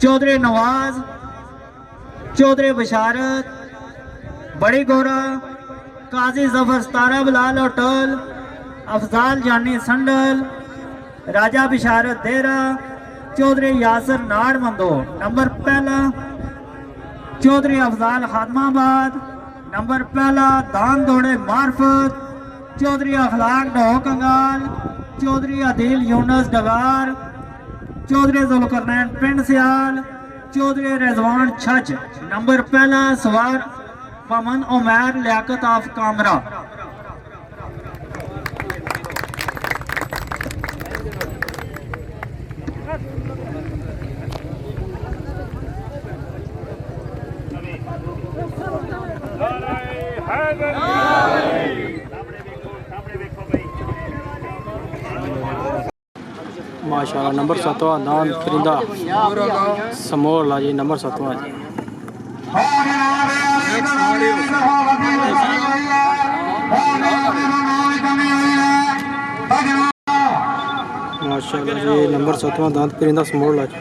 चौधरी नवाज, चौधरी बशारत, बड़ी गोरा, काजी जफर सतारा बलाल होटल, अफजाल जानी संडल, राजा बिशारत देरा, चौधरी यासर नाड़ मंदो, नंबर पहला, चौधरी अफजाल खादमाबाद, नंबर पहला, दान दौड़े मार्फत, चौधरी अखलाक डहो कंगाल, चौधरी अदील यूनस डगार, चौधरी जुल्करनैन पिंड सियाल, चौधरी रिजवान छज, नंबर पहला, सवार पमन उमैर लियाकत ऑफ कामरा। माशाल्लाह नंबर 7वां दान परिंदा समोर ला जी, नंबर 7वां जी। माशाल्लाह जी नंबर 7वां दांत परिंदा समोर ला जी।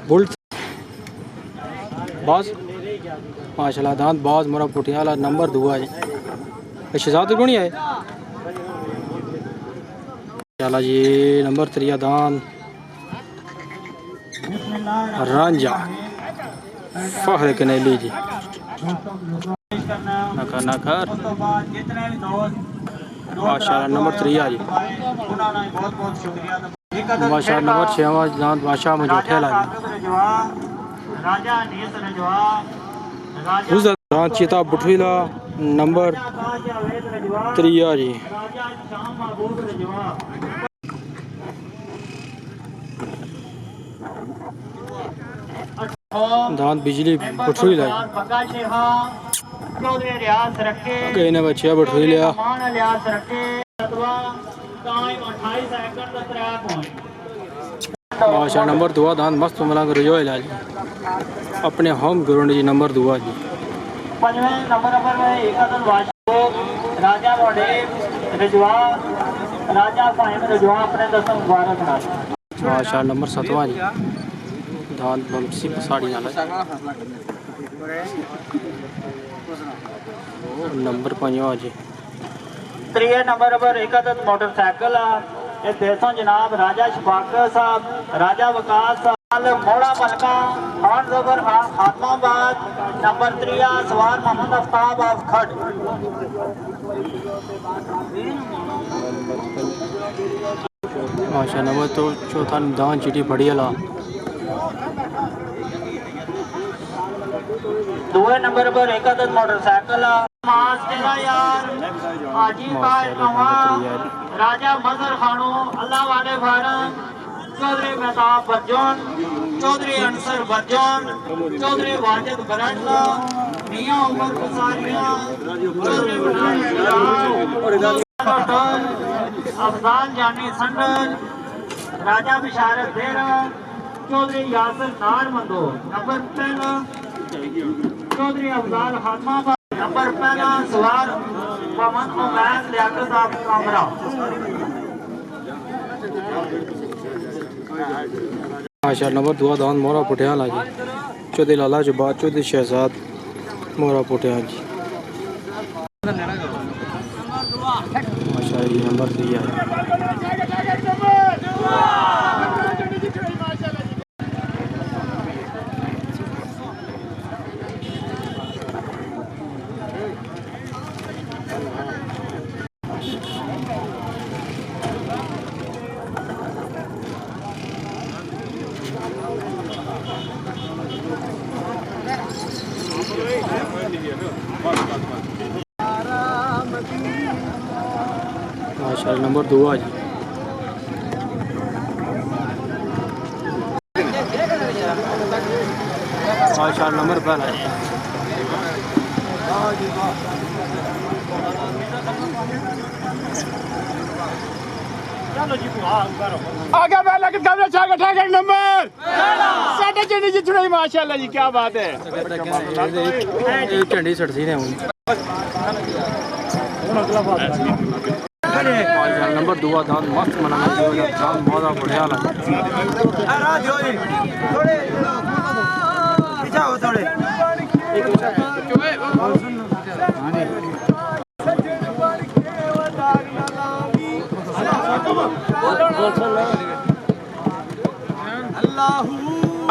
बुल्ट बाज माशाल्लाह दांत बाज मोरा पुठियाला नंबर 2 जी। शहजाद को नहीं आए माशाल्लाह जी नंबर 3 दांत रांझा फखर कनेली जी नखर नखर माशाल्लाह नंबर 3 जी माशाल्लाह नंबर 6 दांत बादशाह मजोठे ला राजा नीस रजवा उस दांत चीता बुठवीला नंबर 3 जी राजा शाम महबूब रजवा दांत बिजली बुठवी ला पक्का शेहा चौधरी रियाज रखे कहीं ने बच्चे बुठवी लिया मान रियाज रखे अथवा टाइम 28 सेकंड का 3 पॉइंट माशाल्लाह नंबर 2 दांत मस्त मलंग रजो इलाज अपने होम ग्राउंड जी नंबर 2 जी पंजवें नंबर पर एकादश वाशो राजा मोडे रजवा राजा फाहिम रजवा अपने दसम मुबारक नाथ माशाल्लाह नंबर 7 जी दांत बमसी पसाड़ी नाला नंबर 5 जी त्रिये नंबर पर एकादश मोटरसाइकिल ये देसों जनाब राजा शफाकर साहब राजा वकास साहब मोड़ा मलका खान जबर आत्माबाद नंबर 3 सवार मोहम्मद आफ्ताब ऑफ खड माशा नंबर तो चौथा दान चिटी बढ़िया ला दुए नंबर पर एकादश मोटरसाइकिल मास तेरा यार हाजी पाल नवा राजा मजर खानो अल्लाह वाले फारम चौधरी मेहताब बर्जन चौधरी अंसर बर्जन चौधरी वाजिद बरंडला मियां उमर कुसारिया चौधरी अफजाल जानी संडल राजा बिशारत देरा चौधरी यासिर नार मंदो नंबर 3 चौधरी अफजाल खात्मा नंबर 1 सवार पवन उमैद लियाकत ऑफ कामरा माशा नंबर 2 दान मोरा पुटिया ला जी चौधरी लाला जबाद चौधरी शहजाद मोरा पुटिया जी माशा ये नंबर 3 है माशाल्लाह नंबर 2 जी माशाल्लाह नंबर पहला है आगे पहला कि कमरे छाग ठाकर नंबर साढ़े चंडी जी छुड़ाई माशाल्लाह जी क्या बात है एक झंडी सड़सी ने नंबर 2 दान मस्त मनाना चाहिए दान बहुत बढ़िया लगा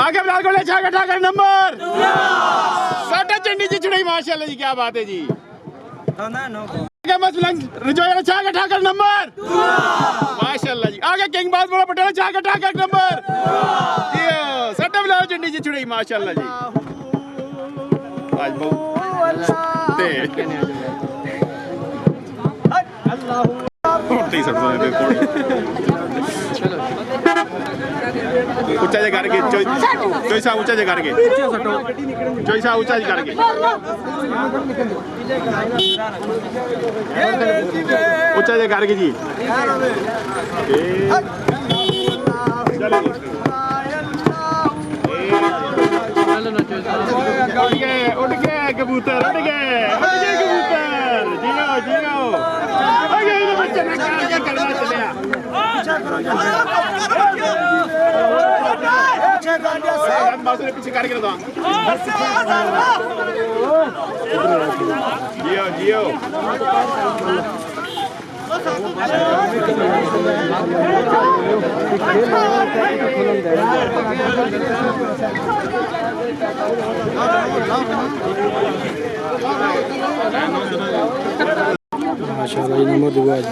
आगे बिलाल छाग ठाकर नंबर साढ़े चंडी जी छुड़ाई माशाल्लाह जी क्या बात है जी आगे मस्त रजोया छाग ठाकर नंबर माशाल्लाह जी आगे किंग बात बोला पटेल छाग ठाकर नंबर साढ़े बिलाल चंडी जी छुड़ाई माशाल्लाह जी आज ऊंचा जे करके चोईसा ऊंचा जे करके चोईसा ऊंचा जे करके ऊंचा जे करके जी उड़ गए कबूतर उड़ गए कबूतर जियो जियो बच्चे ने क्या करना चलिया पीछे करके जियो जियो माशाल्लाह ये नंबर दुआ जी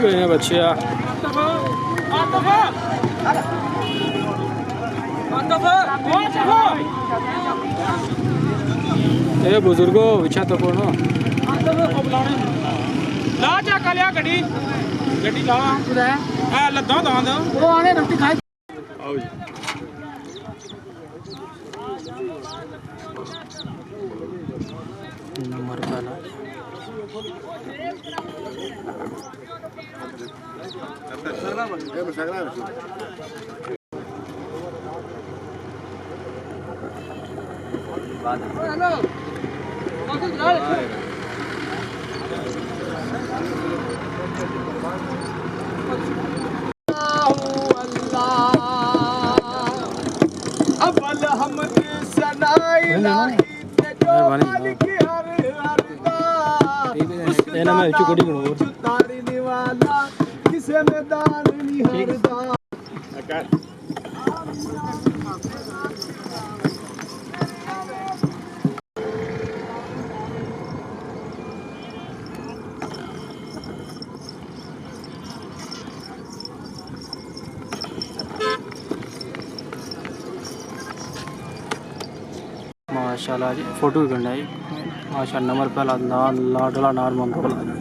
ये बच्चिया ए बुजुर्गो विचा तो कोनो ला जा कलिया गड्डी गड्डी ला ए लद्दा दांद वो आने रोटी खाई आओ जी नंबर पहला अव्वल हमद सनाइला ये ना मैं चुकड़ी करो तारने वाला किसे मैदान नहीं हारदा माशाल्लाह जी फोटो भी करना है माशाल्लाह नंबर पहला लाडला नार मंगोला